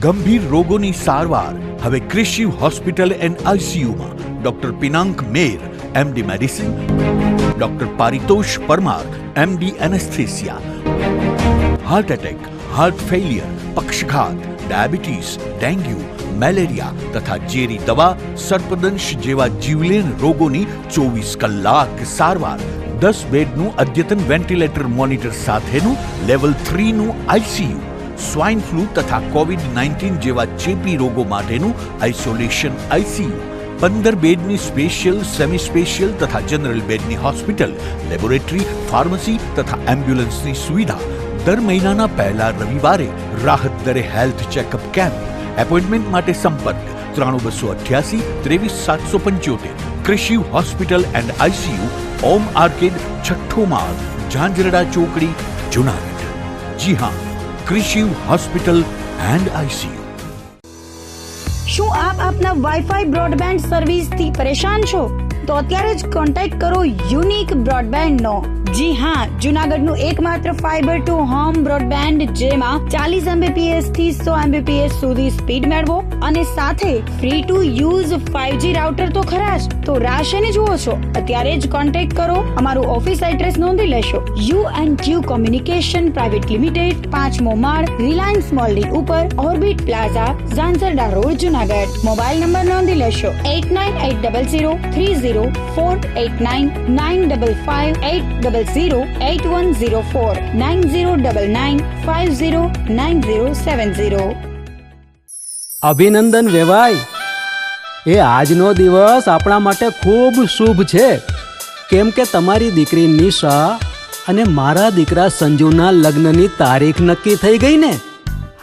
ગંભીર રોગોની સારવાર હવે ક્રિશિવ હોસ્પિટલ એન્ડ આઈસીયુમાં doctor Pinank Mer, MD medicine, doctor Paritosh Parmar, MD anaesthesia, heart attack, heart failure, પક્ષઘાત, ડાયાબિટીસ, ડેન્ગ્યુ, મેલેરિયા તથા ઝેરી દવા, સર્પદંશ જેવા જીવલેણ રોગોની 24 કલાક સારવાર, 10 બેડનું અદ્યતન વેન્ટિલેટર મોનિટર સાથેનું લેવલ 3નું આઈસીયુ, સ્વાઇન ફ્લૂ તથા કોવિડ-19 જેવા ચેપી રોગો માટેનું આઇસોલેશન આઈસીયુ, 15 બેડની સ્પેશિયલ, સેમી સ્પેશિયલ તથા જનરલ બેડની હોસ્પિટલ, લેબોરેટરી, ફાર્મસી તથા એમ્બ્યુલન્સની સુવિધા, દર મહિનાના પહેલા રવિવારે રાહત દરે હેલ્થ ચેકઅપ કેમ્પ. એપોઇન્ટમેન્ટ માટે સંપર્ક 9288 23775. Krishiv hospital and ICU, Om arcade, છઠ્ઠો માળ, ઝાંઝરડા ચોકડી, જુનાગઢ. જી હા, ક્રિશિવ હોસ્પિટલ એન્ડ આઈસીયુ. શું આપ આપના વાઈફાઈ બ્રોડબેન્ડ સર્વિસ થી પરેશાન છો? તો અત્યારે જ કોન્ટેક્ટ કરો યુનિક બ્રોડબેન્ડ નો. જી હા, જુનાગઢનું એકમાત્ર ફાઈબર ટુ હોમ બ્રોડબેન્ડ, જેમાં 40 Mbps થી 100 Mbps સુધી સ્પીડ મેળવો અને સાથે free to use 5G router તો ખરા જ. તો રાહ શેની જુઓ છો? અત્યારે જ કોન્ટેક્ટ કરો. અમારું ઓફિસ એડ્રેસ નોંધી લેશો. U&Q કોમ્યુનિકેશન પ્રાઇવેટ લિમિટેડ, 5મો માળ, રિલાયન્સ મોલની ઉપર, orbit plaza, Zanzarda road, Junagadh. Mobile number નોંધી લેશો 8980030489 955 9099509070. અભિનંદન વેવાય. એ આજનો દિવસ આપણા માટે ખૂબ શુભ છે, કેમ કે તમારી દીકરી નિશા અને મારા દીકરા સંજુના લગ્નની તારીખ નક્કી થઈ ગઈ ને.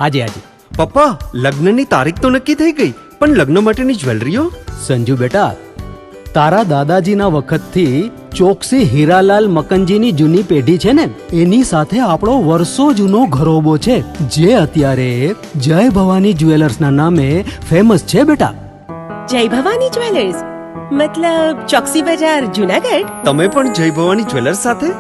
હાજી. પપ્પા, લગ્નની તારીખ તો નક્કી થઈ ગઈ, પણ લગ્ન માટેની જ્વેલરીઓ? સંજુ બેટા, તારા દાદાજીના વખતથી ચોકસી હીરાલાલ મકનજીની જૂની પેઢી છે ને, એની સાથે આપણો વર્ષો જૂનો ઘરોબો છે, જે અત્યારે જય ભવાની જ્વેલર્સના નામે ફેમસ છે બેટા. જય ભવાની જ્વેલર્સ મતલબ ચોકસી બજાર, જુનાગઢ? તમે પણ જય ભવાની જ્વેલર્સ સાથે?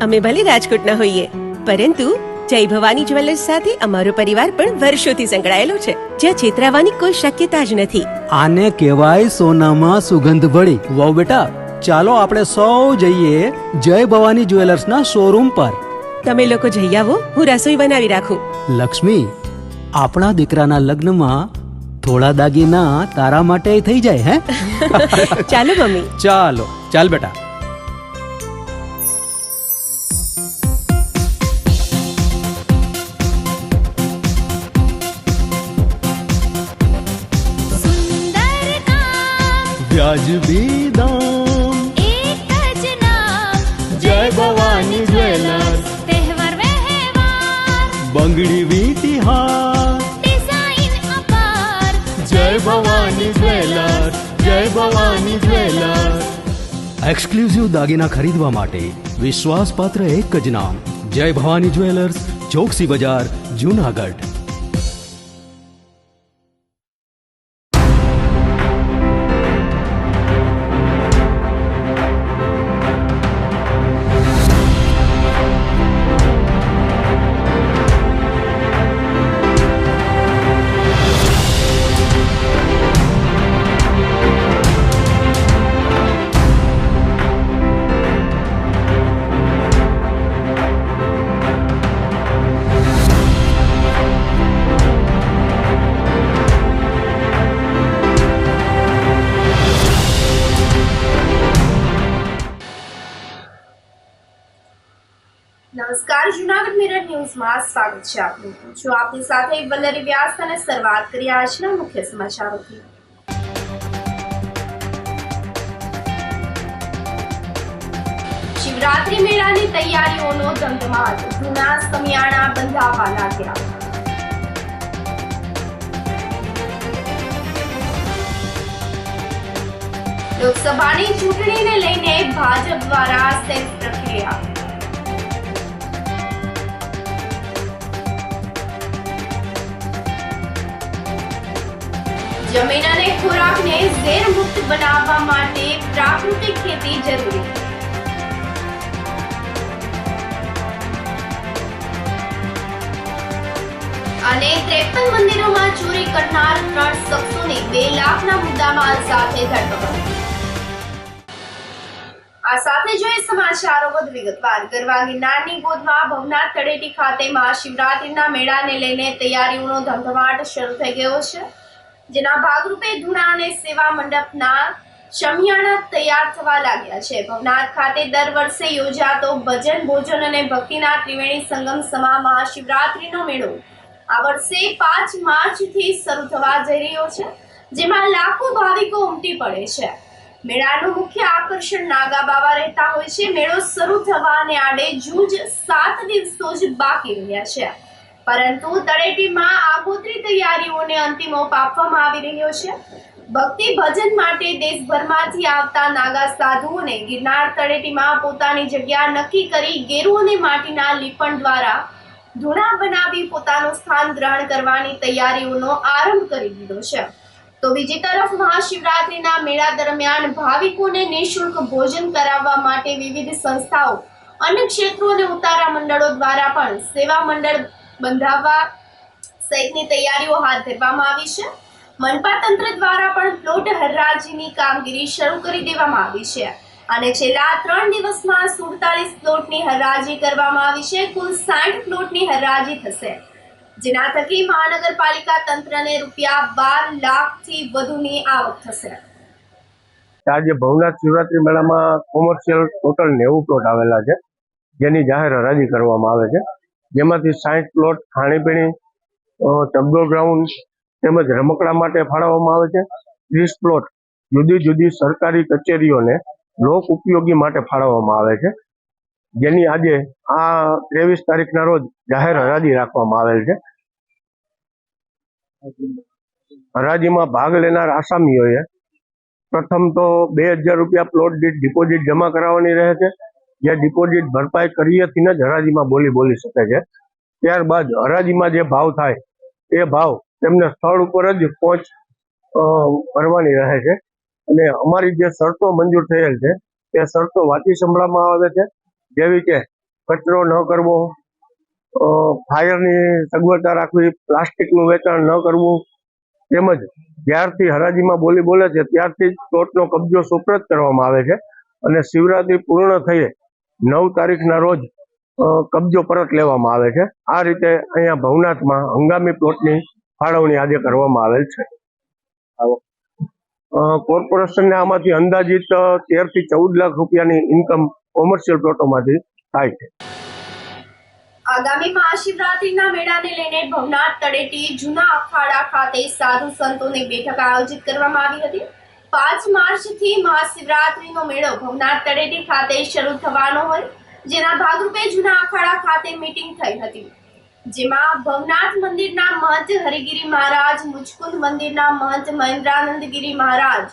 અમે ભલે રાજકોટના હોઈએ, પરંતુ જય ભવાની જ્વેલર્સ સાથે અમારો પરિવાર પણ વર્ષોથી સંકળાયેલો છે, જ્યાં છેતરાવાની કોઈ શક્યતા જ નથી. આને કહેવાય સોનામાં સુગંધ ભળી. વાવ બેટા, ચાલો આપણે સૌ જઈએ જય ભવાની જ્વેલર્સના શોરૂમ પર. તમે લોકો જઈ આવો, હું રસોઈ બનાવી રાખું. લક્ષ્મી, આપણા દીકરાના લગ્નમાં થોડા દાગીના તારા માટે થઈ જાય. હે ચાલો મમ્મી. ચાલ બેટા. વ્યાજબી દામ, એક જ નામ, જય ભવાની જ્વેલર્સ. તહેવાર વ્યવહાર, બંગડી વીટી હાર, ડિઝાઇન અપાર, જય ભવાની જ્વેલર્સ, જય ભવાની જ્વેલર્સ. એક્સક્લુઝિવ દાગીના ખરીદવા માટે વિશ્વાસપાત્ર એક જ નામ, જય ભવાની જ્વેલર્સ, ચોકસી બજાર, જુનાગઢ. નમસ્કાર, જુનાગઢ મિરર ન્યૂઝમાં સ્વાગત છે આપનું. છું આપની સાથે વલ્લરી વ્યાસ અને શરૂઆત કરી આજના મુખ્ય સમાચારોથી. શિવરાત્રી મેળાની તૈયારીઓનો ધમધમાટ, જૂના સમિયાણા બંધાવા લાગ્યા. લોકસભાની ચૂંટણીને લઈને ભાજપ દ્વારા સેન્સ પ્રક્રિયા. જમીન અને ખોરાકને ઝેર મુક્ત બનાવવા માટે પ્રાકૃતિક ખેતી જરૂરી. અને 53 મંદિરોમાં ચોરી કરનાર 3 શખ્સોને 2 લાખના મુદ્દામાલ સાથે ધરપકડ. આ સાથે જોઈએ સમાચારો વધુ વિગતવાર. ગરવા ગિરનારની ગોદમાં ભવનાથ તળેટી ખાતે મહાશિવરાત્રીના મેળાને લઈને તૈયારીઓનો ધમધમાટ શરૂ થઈ ગયો છે, જેના ભાગરૂપે ધૂણા અને સેવા મંડપના શમિયાણા તૈયાર થવા લાગ્યા છે. ભવનાથ ખાતે દર વર્ષે યોજાતો ભજન, ભોજન અને ભક્તિના ત્રિવેણી સંગમ સમા મહાશિવરાત્રીનો મેળો આ વર્ષે 5 માર્ચથી શરૂ થવા જઈ રહ્યો છે, જેમાં લાખો ભાવિકો ઉમટી પડે છે. મેળાનું મુખ્ય આકર્ષણ નાગા બાવા રહેતા હોય છે. મેળો શરૂ થવાને આડે જૂજ 7 દિવસો જ બાકી રહ્યા છે, પરંતુ તળેટીમાં આગોતરી તૈયારીઓને અંતિમ ઓપ આપવામાં આવી રહ્યો છે. ભક્તિ ભજન માટે દેશભરમાંથી આવતા નાગા સાધુઓને ગિરનાર તળેટીમાં પોતાની જગ્યા નક્કી કરી ગેરુ અને માટીના લીપણ દ્વારા ધૂણા બનાવી પોતાનું સ્થાન ગ્રહણ કરવાની તૈયારીઓનો આરંભ કરી દીધો છે. તો બીજી તરફ મહાશિવરાત્રીના મેળા દરમિયાન ભાવિકોને નિઃશુલ્ક ભોજન કરાવવા માટે વિવિધ સંસ્થાઓ અને ક્ષેત્રો અને ઉતારા મંડળો દ્વારા પણ સેવા મંડળ બંધાવવા સહિતની તૈયારીઓ હાથ ધરવામાં આવી છે. મનપા તંત્ર દ્વારા પણ પ્લોટ હરાજીની કામગીરી શરૂ કરી દેવામાં આવી છે અને છેલ્લા 3 દિવસમાં 47 પ્લોટની હરાજી કરવામાં આવી છે. કુલ 60 પ્લોટની હરાજી થશે, જેના થકી મહાનગરપાલિકા તંત્રને રૂપિયા 12 લાખથી વધુની આવક થશે. આજે ભવનાથ શિવરાત્રી મેળામાં કોમર્શિયલ ટોટલ 90 પ્લોટ આવેલા છે, જેની જાહેર હરાજી કરવામાં આવે છે. જેમાંથી 60 પ્લોટ ખાણીપીણી, ચકડોળ ગ્રાઉન્ડ તેમજ રમકડા માટે ફાળવવામાં આવે છે. 30 પ્લોટ જુદી જુદી સરકારી કચેરીઓને લોક ઉપયોગી માટે ફાળવવામાં આવે છે, જેની આજે આ 23 તારીખના રોજ જાહેર હરાજી રાખવામાં આવેલ છે. હરાજીમાં ભાગ લેનાર આસામીઓએ પ્રથમ તો 2000 રૂપિયા પ્લોટ દીઠ ડિપોઝિટ જમા કરાવવાની રહે છે, જે ડિપોઝિટ ભરપાઈ કરીએથી જ હરાજીમાં બોલી શકે છે. ત્યારબાદ હરાજીમાં જે ભાવ થાય એ ભાવ તેમને સ્થળ ઉપર જ પહોંચ કરવાની રહે છે અને અમારી જે શરતો મંજૂર થયેલ છે તે શરતો વાંચી સંભળાવવામાં આવે છે, જેવી કે કચરો ન કરવો, ફાયરની સગવડતા રાખવી, પ્લાસ્ટિકનું વેચાણ ન કરવું, તેમજ જ્યારથી હરાજીમાં બોલે છે ત્યારથી જ પ્લોટનો કબજો સુપ્રત કરવામાં આવે છે અને શિવરાત્રી પૂર્ણ થયે 9 તારીખના રોજ કબજો પરત લેવામાં આવે છે. આ રીતે અહીંયા ભવનાથમાં હંગામી પ્લોટની ફાળવણી આજે કરવામાં આવેલ છે. કોર્પોરેશનને આમાંથી અંદાજિત 13 થી 14 લાખ રૂપિયાની ઇન્કમ કોમર્શિયલ પ્લોટોમાંથી થાય છે. આગામી મહાશિવરાત્રીના મેળાને લઈને ભવનાથ તળેટી જૂના અખાડા ખાતે સાધુ સંતોની બેઠક આયોજિત કરવામાં આવી હતી. 5 માર્ચથી મહાશિવરાત્રીનો મેળો ભવનાથ તળેટી ખાતે શરૂ થવાનો હોય, જેના ભાગરૂપે જૂના અખાડા ખાતે મીટિંગ થઈ હતી, જેમાં ભવનાથ મંદિરના મહંત હરિગીરી મહારાજ, મુચકુંદ મંદિરના મહંત મહેન્દ્રાનંદગીરી મહારાજ,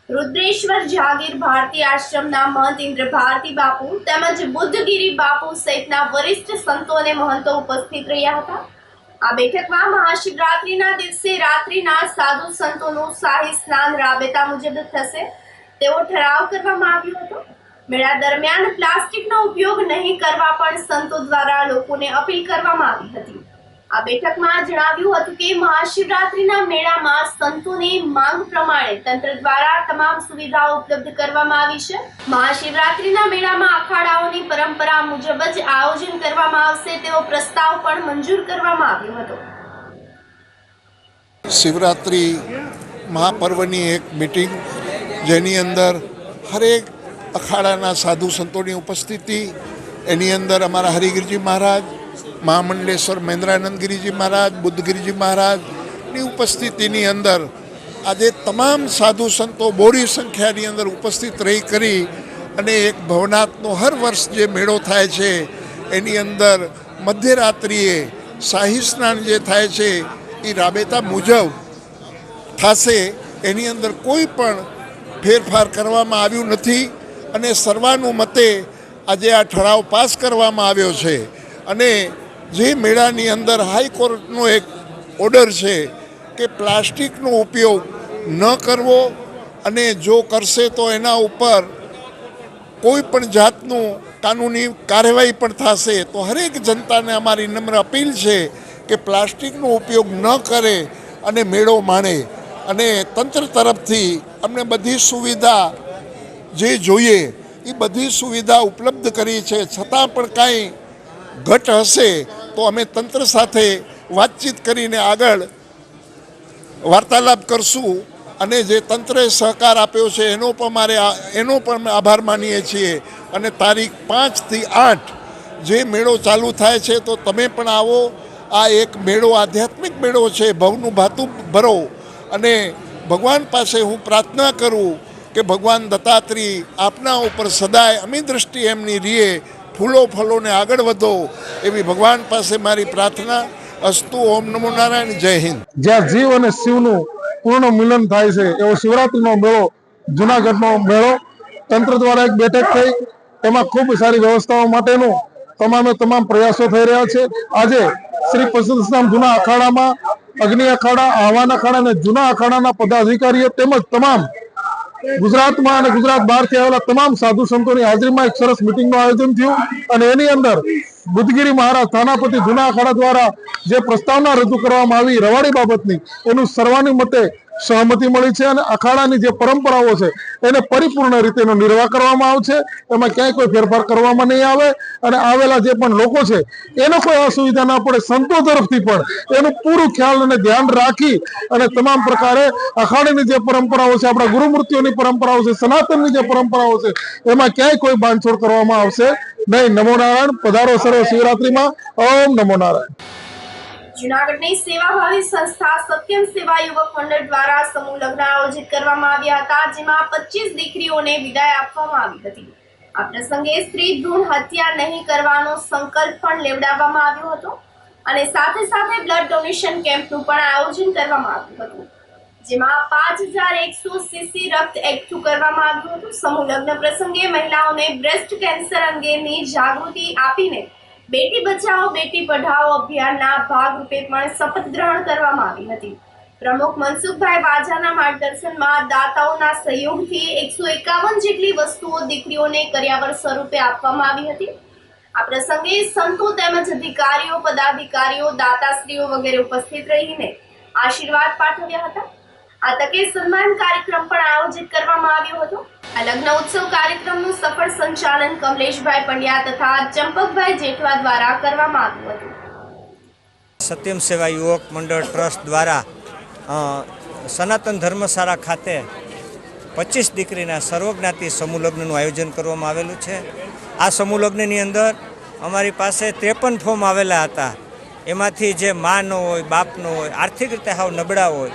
રુદ્રેશ્વર જાગીર ભારતી આશ્રમના મહંત ઇન્દ્ર ભારતી બાપુ તેમજ બુદ્ધગીરી બાપુ સહિતના વરિષ્ઠ સંતો અને મહંતો ઉપસ્થિત રહ્યા હતા. આ બેઠકમાં મહાશિવરાત્રીના દિવસે રાત્રિના સાધુ સંતોનું શાહી સ્નાન રાબેતા મુજબ થશે તેવો ઠરાવ કરવામાં આવ્યો હતો. મેળા દરમિયાન પ્લાસ્ટિકનો ઉપયોગ નહીં કરવા પણ સંતો દ્વારા લોકોને અપીલ કરવામાં આવી હતી. આ બેઠકમાં જણાવ્યું હતું કે મહાશિવરાત્રીના મેળામાં સંતોની માંગ પ્રમાણે તંત્ર દ્વારા તમામ સુવિધાઓ ઉપલબ્ધ કરવામાં આવી છે. મહાશિવરાત્રીના મેળામાં અખાડાઓની પરંપરા મુજબ જ આયોજન કરવામાં આવશે તેવો પ્રસ્તાવ પણ મંજૂર કરવામાં આવ્યો હતો. શિવરાત્રી મહાપર્વની એક મીટિંગ, જેની અંદર હરેક અખાડાના સાધુ સંતોની ઉપસ્થિતિ, એની અંદર અમારા હરિગીરીજી મહારાજ, મહામંડલેશ્વર મહેન્દ્રાનંદગીરીજી મહારાજ, બુદ્ધગીરીજી મહારાજની ઉપસ્થિતિની અંદર આજે તમામ સાધુ સંતો બહોળી સંખ્યાની અંદર ઉપસ્થિત રહી કરી અને એક ભવનાથનો હર વર્ષ જે મેળો થાય છે એની અંદર મધ્યરાત્રિએ શાહી સ્નાન જે થાય છે એ રાબેતા મુજબ થશે. એની અંદર કોઈ પણ ફેરફાર કરવામાં આવ્યું નથી અને સર્વાનુમતે આજે આ ઠરાવ પાસ કરવામાં આવ્યો છે. અને જે મેળાની અંદર હાઈકોર્ટનો એક ઓર્ડર છે કે પ્લાસ્ટિકનો ઉપયોગ ન કરવો અને જો કરશે તો એના ઉપર કોઈ પણ જાતનું કાનૂની કાર્યવાહી પણ થશે. તો હરેક જનતાને અમારી નમ્ર અપીલ છે કે પ્લાસ્ટિકનો ઉપયોગ ન કરે અને મેળો માણે અને તંત્ર તરફથી અમને બધી સુવિધા જે જોઈએ એ બધી સુવિધા ઉપલબ્ધ કરી છે. છતાં પણ કાંઈ ઘટ હશે તો અમે તંત્ર સાથે વાતચીત કરીને આગળ વાર્તાલાપ કરશું અને જે તંત્રએ સહકાર આપ્યો છે એનો પણ આભાર માનીએ છીએ. અને તારીખ 5 થી 8 જે મેળો ચાલુ થાય છે તો તમે પણ આવો. આ એક મેળો આધ્યાત્મિક મેળો છે. ભવનું ભાતું ભરો અને ભગવાન પાસે હું પ્રાર્થના કરું કે ભગવાન દત્તાત્રી આપના ઉપર સદાય અમી દ્રષ્ટિ એમની રીએ, ફૂલો ફલોને આગળ વધો એવી ભગવાન પાસે મારી પ્રાર્થના. અસ્તુ. ઓમ નમો નારાયણ. જય હિન્દ. જ્યાં જીવ અને શિવનું પૂર્ણ મિલન થાય છે એવો શિવરાત્રીનો મેળો, જુનાગઢનો મેળો તંત્ર દ્વારા એક બેઠક થઈ, એમાં ખૂબ સારી વ્યવસ્થાઓ માટેનું તમામ પ્રયાસો થઈ રહ્યા છે. આજે શ્રી પરશુરામ જૂના અખાડામાં અગ્નિ અખાડા, આહવાન અખાડા અને જૂના અખાડાના પદાધિકારીઓ તેમજ તમામ ગુજરાતમાં અને ગુજરાત બહારથી આવેલા તમામ સાધુ સંતોની હાજરીમાં એક સરસ મિટિંગનું આયોજન થયું અને એની અંદર બુદ્ધગીરી મહારાજ થાનાપતિ જૂના અખાડા દ્વારા જે પ્રસ્તાવના રજૂ કરવામાં આવી રવાડી બાબતની, એનું સર્વાનુમતે સહમતિ મળી છે અને અખાડાની જે પરંપરાઓ છે એને પરિપૂર્ણ રીતે એનો નિર્વાહ કરવામાં આવશે. એમાં ક્યાંય કોઈ ફેરફાર કરવામાં નહીં આવે અને આવેલા જે પણ લોકો છે એનો કોઈ અસુવિધા ના પડે. સંતો તરફથી પણ એનું પૂરું ખ્યાલ અને ધ્યાન રાખી અને તમામ પ્રકારે અખાડાની જે પરંપરાઓ છે, આપણા ગુરુમૂર્તિઓની પરંપરાઓ છે, સનાતનની જે પરંપરાઓ છે એમાં ક્યાંય કોઈ બાંધછોડ કરવામાં આવશે નહીં. નમો નારાયણ. પધારો સર્વ શિવરાત્રીમાં. ઓમ નમો નારાયણ. જૂનાગઢની સેવાભાવી સંસ્થા સત્યમ સેવા યુવક મંડળ દ્વારા સમૂહ લગ્ન આયોજિત કરવામાં આવ્યા હતા, જેમાં 25 દીકરીઓને વિદાય આપવામાં આવી હતી. આ પ્રસંગે સ્ત્રી ભ્રૂણ હત્યા નહીં કરવાનો સંકલ્પ પણ લેવડાવવામાં આવ્યો હતો અને સાથે સાથે બ્લડ ડોનેશન કેમ્પનું પણ આયોજન કરવામાં આવ્યું હતું, જેમાં 5100 સીસી રક્ત એકઠું કરવામાં આવ્યું હતું. સમૂહ લગ્ન પ્રસંગે મહિલાઓને બ્રેસ્ટ કેન્સર અંગેની જાગૃતિ આપીને બેટી બચાવો બેટી પઢાઓ અભિયાનના ભાગરૂપે પણ શપથ ગ્રહણ કરવામાં આવી હતી. પ્રમુખ મનસુખભાઈ વાજાના માર્ગદર્શનમાં દાતાઓના સહયોગથી 151 જેટલી વસ્તુઓ દીકરીઓને કર્યાવર સ્વરૂપે આપવામાં આવી હતી. આ પ્રસંગે સંતો તેમજ અધિકારીઓ, પદાધિકારીઓ, દાતાશ્રીઓ વગેરે ઉપસ્થિત રહીને આશીર્વાદ પાઠવ્યા હતા. આ તકે સન્માન કાર્યક્રમ પણ આયોજિત કરવામાં આવ્યો હતો. આ લગ્ન ઉત્સવ કાર્યક્રમનું સફળ સંચાલન કમલેશભાઈ પંડ્યા તથા ચંપકભાઈ જેઠવા દ્વારા કરવામાં આવ્યું હતું. સત્યમ સેવા યુવક મંડળ ટ્રસ્ટ દ્વારા સનાતન ધર્મશાળા ખાતે 25 દીકરીના સર્વજ્ઞાતિ સમૂહ લગ્નનું આયોજન કરવામાં આવેલું છે. આ સમૂહ લગ્નની અંદર અમારી પાસે 53 ફોર્મ આવેલા હતા. એમાંથી જે મા ન હોય, બાપ ન હોય, આર્થિક રીતે હાવ નબળા હોય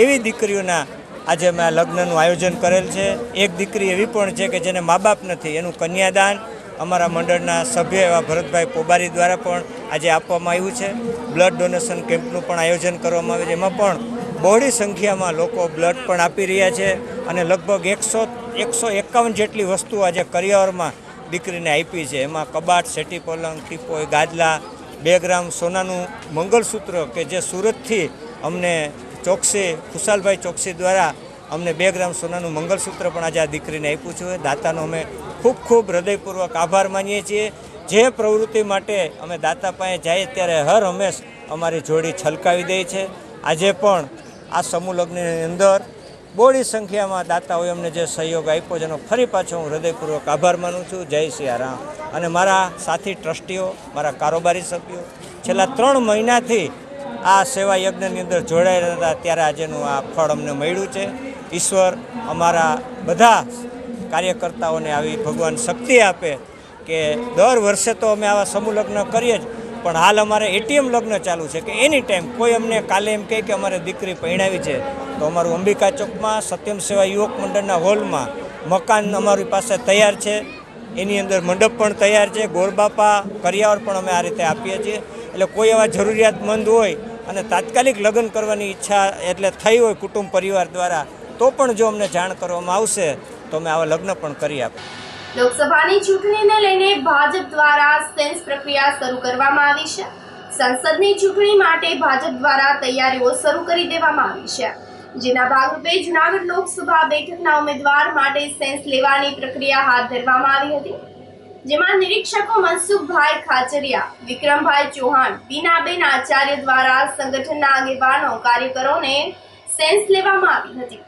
એવી દીકરીઓના આજે મેં લગ્નનું આયોજન કરેલ છે. એક દીકરી એવી પણ છે કે જેને મા બાપ નથી, એનું કન્યાદાન અમારા મંડળના સભ્ય એવા ભરતભાઈ પોબારી દ્વારા પણ આજે આપવામાં આવ્યું છે. બ્લડ ડોનેશન કેમ્પનું પણ આયોજન કરવામાં આવ્યું છે. એમાં પણ બહોળી સંખ્યામાં લોકો બ્લડ પણ આપી રહ્યા છે અને લગભગ 151 જેટલી વસ્તુઓ આજે કરિયાવરમાં દીકરીને આપી છે. એમાં કબાટ, સેટી પલંગ, ટીપોય, ગાદલા, 2 ગ્રામ સોનાનું મંગલસૂત્ર કે જે સુરતથી અમને ખુશાલભાઈ ચોકસી દ્વારા અમને 2 ગ્રામ સોનાનું મંગલસૂત્ર પણ આજે આ દીકરીને આપ્યું છે. દાતાનો અમે ખૂબ હૃદયપૂર્વક આભાર માનીએ છીએ. જે પ્રવૃત્તિ માટે અમે દાતા પાસે જઈએ ત્યારે હર હંમેશ અમારી જોડી છલકાવી દે છે. આજે પણ આ સમૂહ લગ્નની અંદર બહોળી સંખ્યામાં દાતાઓએ અમને જે સહયોગ આપ્યો છે એનો ફરી પાછો હું હૃદયપૂર્વક આભાર માનું છું. જય સિયારામ. અને મારા સાથી ટ્રસ્ટીઓ, મારા કારોબારી સભ્યો છેલ્લા 3 મહિનાથી આ સેવા યજ્ઞની અંદર જોડાયેલા હતા, ત્યારે આજેનું આ ફળ અમને મળ્યું છે. ઈશ્વર અમારા બધા કાર્યકર્તાઓને આવી ભગવાન શક્તિ આપે કે દર વર્ષે તો અમે આવા સમૂહ લગ્ન કરીએ જ, પણ હાલ અમારે એટીએમ લગ્ન ચાલુ છે કે એની ટાઈમ કોઈ અમને કાલે એમ કહે કે અમારે દીકરી પરણાવી છે તો અમારું અંબિકા ચોકમાં સત્યમ સેવા યુવક મંડળના હોલમાં મકાન અમારી પાસે તૈયાર છે. એની અંદર મંડપ પણ તૈયાર છે. ગોરબાપા, કરિયાવર પણ અમે આ રીતે આપીએ છીએ. એટલે કોઈ એવા જરૂરિયાતમંદ હોય અને તાત્કાલિક લગ્ન કરવાની ઈચ્છા એટલે થઈ હોય કુટુંબ પરિવાર દ્વારા, તો પણ જો અમને જાણ કરવામાં આવશે તો અમે આવા લગ્ન પણ કરી આપીએ. લોકસભાની ચૂંટણીને લઈને ભાજપ દ્વારા સેન્સ પ્રક્રિયા શરૂ કરવામાં આવી છે. સંસદની ચૂંટણી માટે ભાજપ દ્વારા તૈયારીઓ શરૂ કરી દેવામાં આવી છે, જેના ભાગરૂપે જૂનાગઢ લોકસભા બેઠકના ઉમેદવાર માટે સેન્સ લેવાની પ્રક્રિયા હાથ ધરવામાં આવી હતી. જેમાં નિરીક્ષકો મનસુખભાઈ ખાચરિયા, વિક્રમભાઈ ચૌહાણ, બીનાબેન આચાર્ય દ્વારા સંગઠનના આગેવાનો કાર્યકરોને સેન્સ લેવામાં આવી હતી.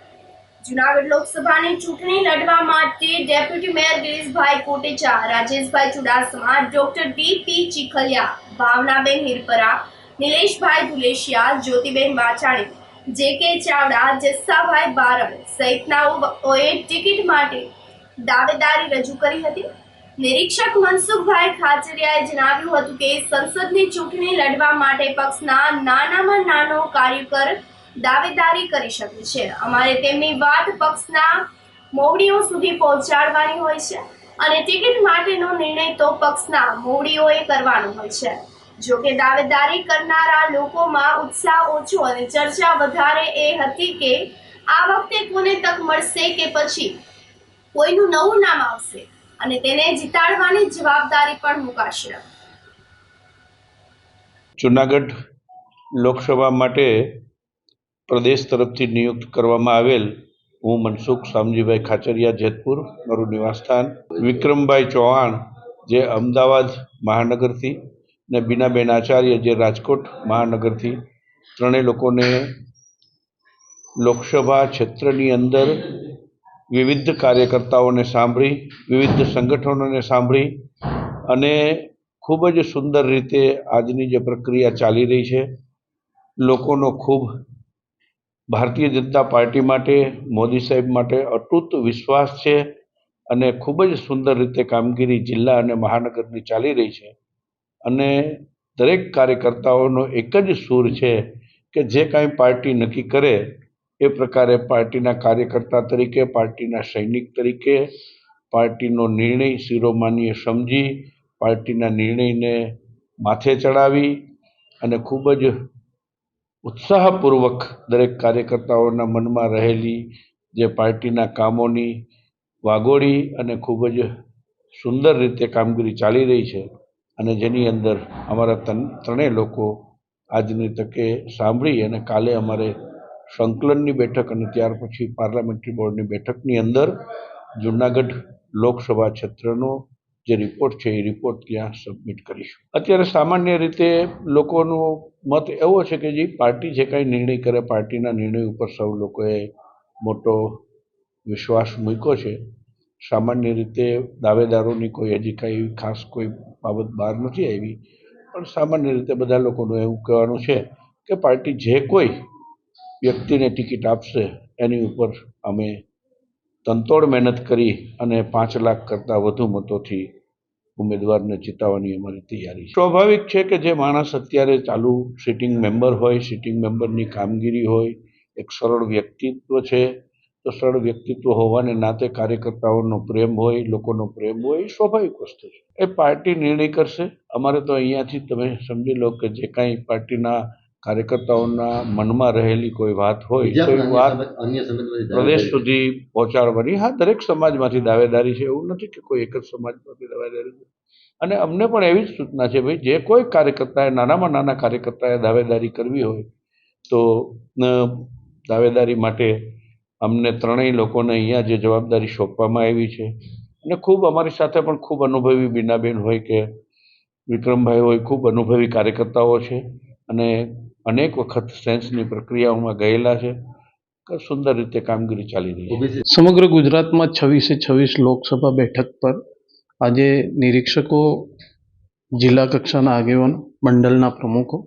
જૂનાગઢ લોકસભાની ચૂંટણી લડવા માટે deputy mayor Girishbhai Kotecha, Rajeshbhai Chudasama, doctor D P. Chikhaliya, Bhavnaben Hirpara, Nileshbhai Dhuleshiya, Jyotiben Vachani, J K. Chavda, Jassabhai Barad સહિતનાઓએ ટિકિટ માટે દાવેદારી રજૂ કરી હતી. નિરીક્ષક મનસુખભાઈ ખાચરિયાએ જણાવ્યું હતું કે સંસદની ચૂંટણી લડવા માટે પક્ષના નાનામાં નાનો કાર્યકર દાવેદારી કરી શકે છે. અમારે તેમની વાત પક્ષના મોવડીઓ સુધી પહોંચાડવાની હોય છે અને ટિકિટ માટેનો નિર્ણય તો પક્ષના મોવડીઓએ કરવાનો હોય છે. જો કે દાવેદારી કરનારા લોકોમાં ઉત્સાહ ઓછો અને ચર્ચા વધારે એ હતી કે આ વખતે કોને તક મળશે કે પછી કોઈનું નવું નામ આવશે અને તેને જીતાડવાની જવાબદારી પણ મુકાશે. જૂનાગઢ લોકસભા માટે પ્રદેશ તરફથી નિયુક્ત કરવામાં આવેલ હું મનસુખ શામજીભાઈ ખાચરિયા, જેતપુર મારું નિવાસસ્થાન, વિક્રમભાઈ ચૌહાણ જે અમદાવાદ મહાનગરથી ને બીનાબેન આચાર્ય જે રાજકોટ મહાનગરથી, ત્રણેય લોકોને લોકસભા ક્ષેત્રની અંદર વિવિધ કાર્યકર્તાઓને સાંભળી, વિવિધ સંગઠનોને સાંભળી અને ખૂબ જ સુંદર રીતે આજની જે પ્રક્રિયા ચાલી રહી છે, લોકોનો ખૂબ ભારતીય જનતા પાર્ટી માટે, મોદી સાહેબ માટે અતૂટ વિશ્વાસ છે અને ખૂબ જ સુંદર રીતે કામગીરી જિલ્લા અને મહાનગરની ચાલી રહી છે. અને દરેક કાર્યકર્તાઓનો એક જ સૂર છે કે જે કાંઈ પાર્ટી નક્કી કરે એ પ્રકારે પાર્ટીના કાર્યકર્તા તરીકે, પાર્ટીના સૈનિક તરીકે પાર્ટીનો નિર્ણય શિરોમાનીય સમજી, પાર્ટીના નિર્ણયને માથે ચડાવી અને ખૂબ જ ઉત્સાહપૂર્વક દરેક કાર્યકર્તાઓના મનમાં રહેલી જે પાર્ટીના કામોની વાગોળી અને ખૂબ જ સુંદર રીતે કામગીરી ચાલી રહી છે અને જેની અંદર અમારા ત્રણેય લોકો આજની તકે સાંભળી અને કાલે અમારે સંકલનની બેઠક અને ત્યાર પછી પાર્લામેન્ટરી બોર્ડની બેઠકની અંદર જૂનાગઢ લોકસભા ક્ષેત્રનો જે રિપોર્ટ છે એ રિપોર્ટ ત્યાં સબમિટ કરીશું. અત્યારે સામાન્ય રીતે લોકોનો મત એવો છે કે જે પાર્ટી જે કાંઈ નિર્ણય કરે, પાર્ટીના નિર્ણય ઉપર સૌ લોકોએ મોટો વિશ્વાસ મૂક્યો છે. સામાન્ય રીતે દાવેદારોની કોઈ હજી કાંઈ ખાસ કોઈ બાબત બહાર નથી આવી, પણ સામાન્ય રીતે બધા લોકોનું એવું કહેવાનું છે કે પાર્ટી જે કોઈ વ્યક્તિને ટિકિટ આપશે એની ઉપર અમે તનતોડ મહેનત કરી અને 5 લાખ કરતાં વધુ મતોથી ઉમેદવારને જીતાવવાની અમારી તૈયારી છે. સ્વાભાવિક છે કે જે માણસ અત્યારે ચાલુ સિટિંગ મેમ્બર હોય, સિટિંગ મેમ્બરની કામગીરી હોય, એક સરળ વ્યક્તિત્વ છે, તો સરળ વ્યક્તિત્વ હોવાને નાતે કાર્યકર્તાઓનો પ્રેમ હોય, લોકોનો પ્રેમ હોય, એ સ્વાભાવિક વસ્તુ છે. એ પાર્ટી નિર્ણય કરશે. અમારે તો અહીંયાથી તમે સમજી લો કે જે કાંઈ પાર્ટીના કાર્યકર્તાઓના મનમાં રહેલી કોઈ વાત હોય તો એ વાત પ્રદેશ સુધી પહોંચાડવાની. હા, દરેક સમાજમાંથી દાવેદારી છે, એવું નથી કે કોઈ એક જ સમાજમાંથી દાવેદારી છે. અને અમને પણ એવી જ સૂચના છે ભાઈ, જે કોઈ કાર્યકર્તાએ નાનામાં નાના કાર્યકર્તાએ દાવેદારી કરવી હોય તો દાવેદારી માટે અમને ત્રણેય લોકોને અહીંયા જે જવાબદારી સોંપવામાં આવી છે અને ખૂબ અમારી સાથે પણ ખૂબ અનુભવી બીનાબેન હોય કે વિક્રમભાઈ હોય, ખૂબ અનુભવી કાર્યકર્તાઓ છે અને અનેક વખત સેન્સની પ્રક્રિયાઓમાં ગયેલા છે. સુંદર રીતે કામગીરી ચાલી રહી છે. સમગ્ર ગુજરાતમાં 26 લોકસભા બેઠક પર આજે નિરીક્ષકો, જિલ્લા કક્ષાના આગેવાનો, મંડળના પ્રમુખો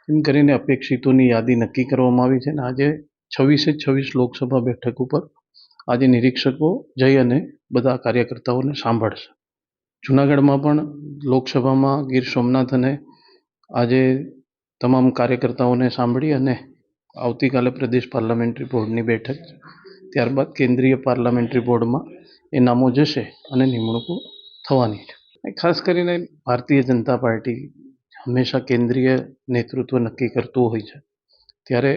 એમ કરીને અપેક્ષિતોની યાદી નક્કી કરવામાં આવી છે અને આજે 26 લોકસભા બેઠક ઉપર આજે નિરીક્ષકો જઈ અને બધા કાર્યકર્તાઓને સાંભળશે. જૂનાગઢમાં પણ લોકસભામાં ગીર સોમનાથ અને આજે તમામ કાર્યકર્તાઓને સાંભળી અને આવતીકાલે પ્રદેશ પાર્લામેન્ટરી બોર્ડની બેઠક, ત્યારબાદ કેન્દ્રીય પાર્લામેન્ટરી બોર્ડમાં એ નામો જશે અને નિમણૂકો થવાની છે. ખાસ કરીને ભારતીય જનતા પાર્ટી હંમેશા કેન્દ્રીય નેતૃત્વ નક્કી કરતું હોય છે, ત્યારે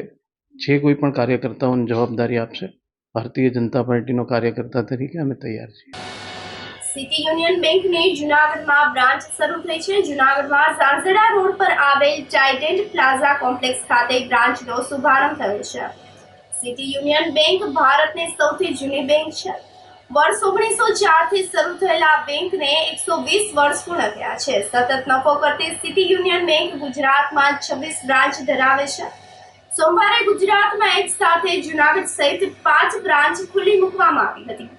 જે કોઈ પણ કાર્યકર્તાઓને જવાબદારી આપશે, ભારતીય જનતા પાર્ટીનો કાર્યકર્તા તરીકે અમે તૈયાર છીએ. સિટી યુનિયન બેંકની જૂનાગઢમાં બ્રાન્ચ શરૂ થઈ છે. જૂનાગઢમાં ઝાંઝડા રોડ પર આવેલ ટાઇડન્ટ પ્લાઝા કોમ્પ્લેક્સ ખાતે બ્રાન્ચનો શુભારંભ થયો છે. સિટી યુનિયન બેંક ભારતની સૌથી જૂની બેંક છે. વર્ષ 1904 થી શરૂ થયેલા આ બેંકને 120 વર્ષ પૂર્ણ થયા છે. સતત નફો કરતી સિટી યુનિયન બેંક ગુજરાતમાં 26 બ્રાન્ચ ધરાવે છે. સોમવારે ગુજરાતમાં એક સાથે જૂનાગઢ સહિત 5 બ્રાન્ચ ખુલ્લી મૂકવામાં આવી હતી.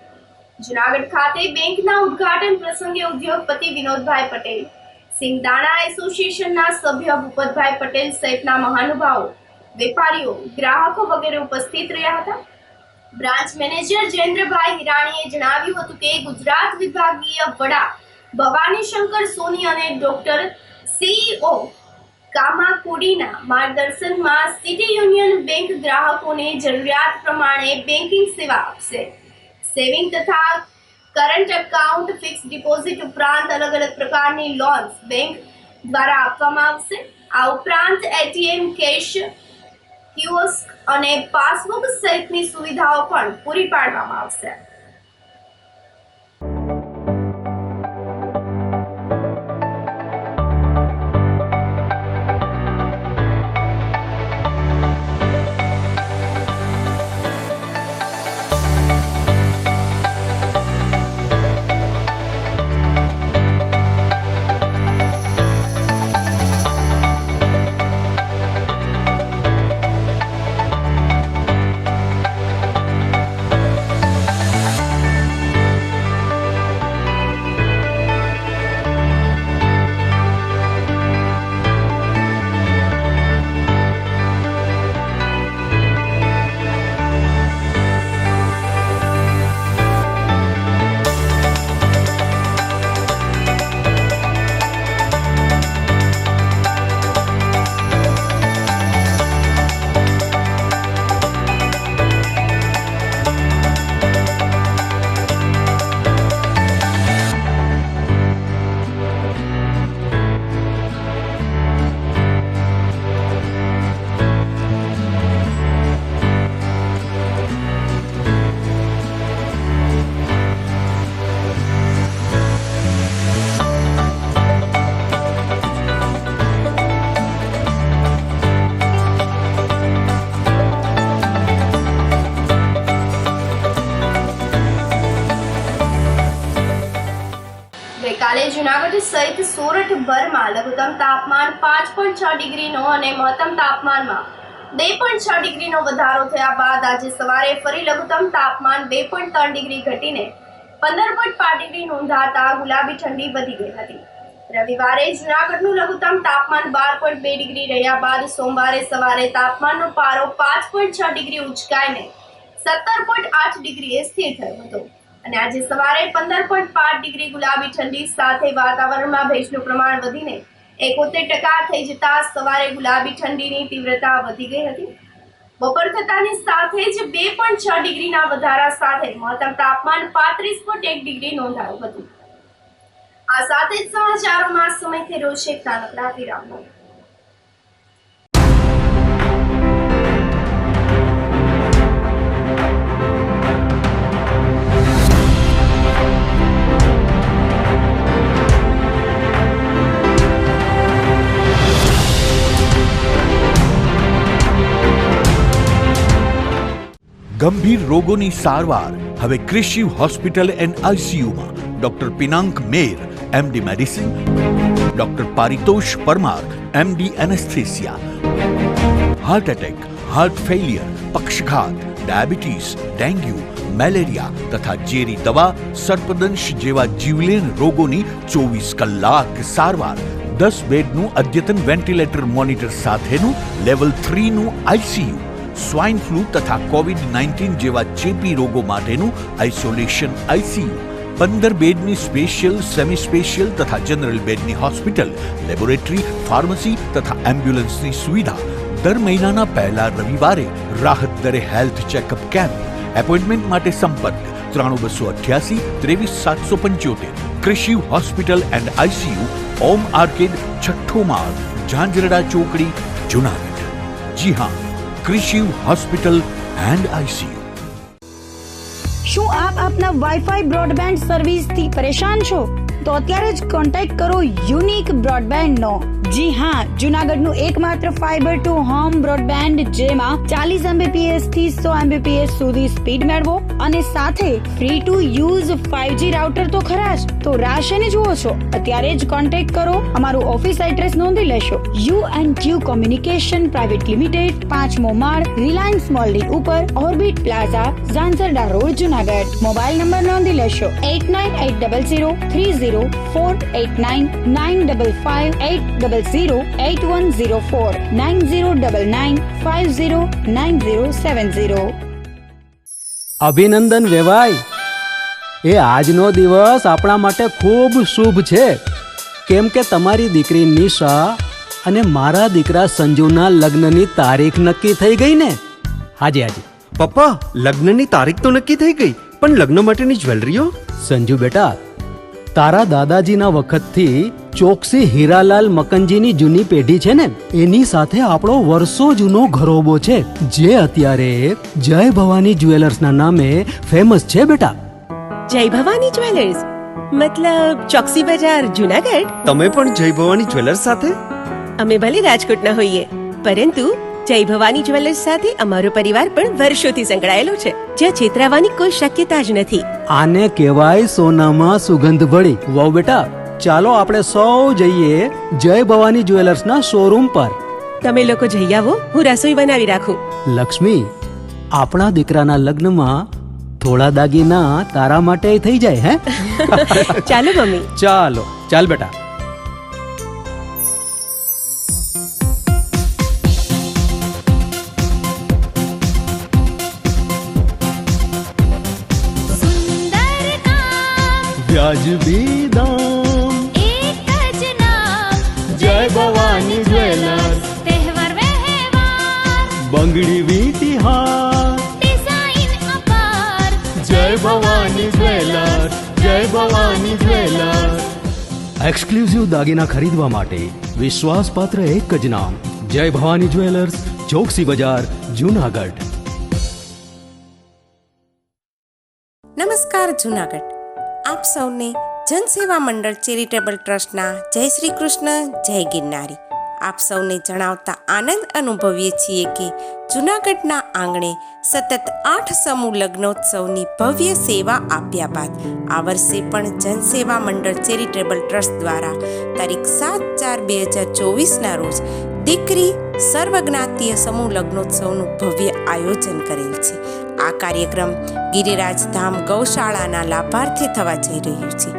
જૂનાગઢ ખાતે બેંકના ઉદ્ઘાટન પ્રસંગે ઉદ્યોગપતિ વિનોદભાઈ પટેલ, સિંગદાણા એસોસિએશનના સભ્ય ભૂપતભાઈ પટેલ સહિતના મહાનુભાવો, વેપારીઓ, ગ્રાહકો વગેરે ઉપસ્થિત રહ્યા હતા. બ્રાન્ચ મેનેજર જયેન્દ્રભાઈ હિરાણીએ જણાવ્યું હતું કે ગુજરાત વિભાગીય વડા ભવાની શંકર સોની અને ડોક્ટર CEO કામાકુડીના માર્ગદર્શનમાં સિટી યુનિયન બેંક ગ્રાહકોને જરૂરિયાત પ્રમાણે બેન્કિંગ સેવા આપશે. સેવિંગ તથા કરંટ એકાઉન્ટ, ફિક્સ ડિપોઝિટ ઉપરાંત અલગ અલગ પ્રકારની લોન્સ બેંક દ્વારા આપવામાં આવશે. આ ઉપરાંત ATM, કેશ, કિયોસ્ક અને પાસબુક સહિતની સુવિધાઓ પણ પૂરી પાડવામાં આવશે. ગઈકાલે જૂનાગઢ સહિત સોરઠભરમાં લઘુત્તમ તાપમાન 5.6 ડિગ્રીનો અને મહત્તમ તાપમાનમાં 2.6 ડિગ્રીનો વધારો થયા બાદ આજે સવારે ફરી લઘુત્તમ તાપમાન 2.3 ડિગ્રી ઘટીને 15.5 ડિગ્રી નોંધાતા ગુલાબી ઠંડી વધી ગઈ હતી. રવિવારે જૂનાગઢનું લઘુત્તમ તાપમાન 12.2 ડિગ્રી રહ્યા બાદ સોમવારે સવારે તાપમાનનો પારો 5.6 ડિગ્રી ઉંચકાઈને 17.8 ડિગ્રીએ સ્થિર થયો હતો અને આજે સવારે 15.5 ડિગ્રી ગુલાબી ઠંડી સાથે વાતાવરણમાં ભેજનું પ્રમાણ વધીને 71% થઈ જતા સવારે ગુલાબી ઠંડીની તીવ્રતા વધી ગઈ હતી. બપોર થતાની સાથે જ 2.6 ડિગ્રીના વધારા સાથે મહત્તમ તાપમાન 35.1 ડિગ્રી નોંધાયું હતું. આ સાથે જ સમાચારોમાં સમયથી રોજ એક નાનકડા વિરામનો. ગંભીર રોગોની સારવાર હવે ક્રિશિવ હોસ્પિટલ એન્ડ આઈસીયુમાં doctor Pinank Mer, MD medicine, doctor Paritosh Parmar, MD anaesthesia. Heart attack, heart failure, પક્ષઘાત, ડાયાબિટીસ, ડેન્ગ્યુ, મેલેરિયા તથા ઝેરી દવા, સર્પદંશ જેવા જીવલેણ રોગોની 24 કલાક સારવાર. 10 બેડનું અદ્યતન વેન્ટિલેટર મોનિટર સાથેનું લેવલ 3નું આઈસીયુ. સ્વાઇન ફ્લૂ તથા COVID-19 જેવા ચેપી રોગો માટેનું આઇસોલેશન આઈસીયુ. 15 બેડની સ્પેશિયલ, સેમી સ્પેશિયલ તથા જનરલ બેડની હોસ્પિટલ, લેબોરેટરી, ફાર્મસી તથા એમ્બ્યુલન્સની સુવિધા. દર મહિનાના પહેલા રવિવારે રાહત દરે હેલ્થ ચેકઅપ કેમ્પ. એપોઇન્ટમેન્ટ માટે સંપર્ક 9288 23775. Krishiv hospital and ICU, Om arcade, છઠ્ઠો માળ, ઝાંઝરડા ચોકડી, જૂનાગઢ. જી હા, ક્રિશિવ હોસ્પિટલ એન્ડ આઈસીયુ. શું આપ આપના વાઈફાઈ બ્રોડબેન્ડ સર્વિસથી પરેશાન છો? તો અત્યારે જ કોન્ટેક્ટ કરો યુનિક બ્રોડબેન્ડ નો. જી હા, જુનાગઢનું એકમાત્ર ફાઈબર ટુ હોમ બ્રોડબેન્ડ જેમાં 40 Mbps થી 100 Mbps સુધી સ્પીડ મેળવો અને સાથે free to use 5G router તો ખરા જ. તો રાહ શેની જુઓ છો? અત્યારે જ કોન્ટેક્ટ કરો. અમારું ઓફિસ એડ્રેસ નોંધી લેશો. U&Q કોમ્યુનિકેશન પ્રાઇવેટ લિમિટેડ, 5મો માળ, રિલાયન્સ મોલની ઉપર, orbit plaza, Zanzarda road, Junagadh. Mobile number નોંધી લેશો 89803048995580808104 9099509070. અભિનંદન વેવાય. એ આજનો દિવસ આપણા માટે ખૂબ શુભ છે, કેમ કે તમારી દીકરી નિશા અને મારા દીકરા સંજુના લગ્નની તારીખ નક્કી થઈ ગઈ ને. હાજી હાજી પપ્પા, લગ્નની તારીખ તો નક્કી થઈ ગઈ, પણ લગ્ન માટેની જ્વેલરીઓ? સંજુ બેટા, તારા દાદાજીના વખતથી ચોકસી હીરાલાલ મકનજીની જૂની પેઢી છે ને, એની સાથે આપણો વર્ષો જૂનો ઘરોબો છે, જે અત્યારે જય ભવાની જ્વેલર્સના નામે ફેમસ છે બેટા. જય ભવાની જ્વેલર્સ મતલબ ચોકસી બજાર, જુનાગઢ? તમે પણ જય ભવાની જ્વેલર્સ સાથે? અમે ભલે રાજકોટના હોઈએ, પરંતુ જય ભવાની જ્વેલર્સ સાથે અમારો પરિવાર પણ વર્ષોથી સંકળાયેલો છે, જ્યાં છેતરાવાની કોઈ શક્યતા જ નથી. આને કહેવાય સોનામાં સુગંધ ભળી. વાવ બેટા, ચાલો આપણે સૌ જઈએ જય ભવાની જ્વેલર્સના શોરૂમ પર. તમે લોકો જઈ આવો, હું રસોઈ બનાવી રાખું. લક્ષ્મી, આપણા દીકરાના લગ્નમાં થોડા દાગીના તારા માટે થઈ જાય હે? ચાલો મમ્મી. ચાલો ચાલ બેટા. વ્યાજબી દામ, એક જ નામ, જય ભવાની જ્વેલર્સ. તહેવાર વ્યવહાર, બંગડી વીટી હાર, ડિઝાઇન અપાર, જય ભવાની જ્વેલર્સ, જય ભવાની જ્વેલર્સ. એક્સક્લુઝિવ દાગીના ખરીદવા માટે વિશ્વાસપાત્ર એક જ નામ, જય ભવાની જ્વેલર્સ, ચોકસી બજાર, જુનાગઢ. નમસ્કાર જુનાગઢ. આપ સૌને જનસેવા મંડળ ચેરિટેબલ ટ્રસ્ટના જય શ્રી કૃષ્ણ, જય ગિરનારી. આપ સૌને જણાવતા આનંદ અનુભવીએ છીએ કે જુનાગઢના આંગણે સતત 8 સમૂહ લગ્નોત્સવની ભવ્ય સેવા આપ્યા બાદ આ વર્ષે પણ જનસેવા મંડળ ચેરિટેબલ ટ્રસ્ટ દ્વારા તારીખ 7/4/2024ના રોજ દીકરી સર્વજ્ઞાતીય સમૂહ લગ્નોત્સવનું ભવ્ય આયોજન કરેલ છે. આ કાર્યક્રમ ગિરિરાજ ધામ ગૌશાળાના લાભાર્થે થવા જઈ રહ્યું છે.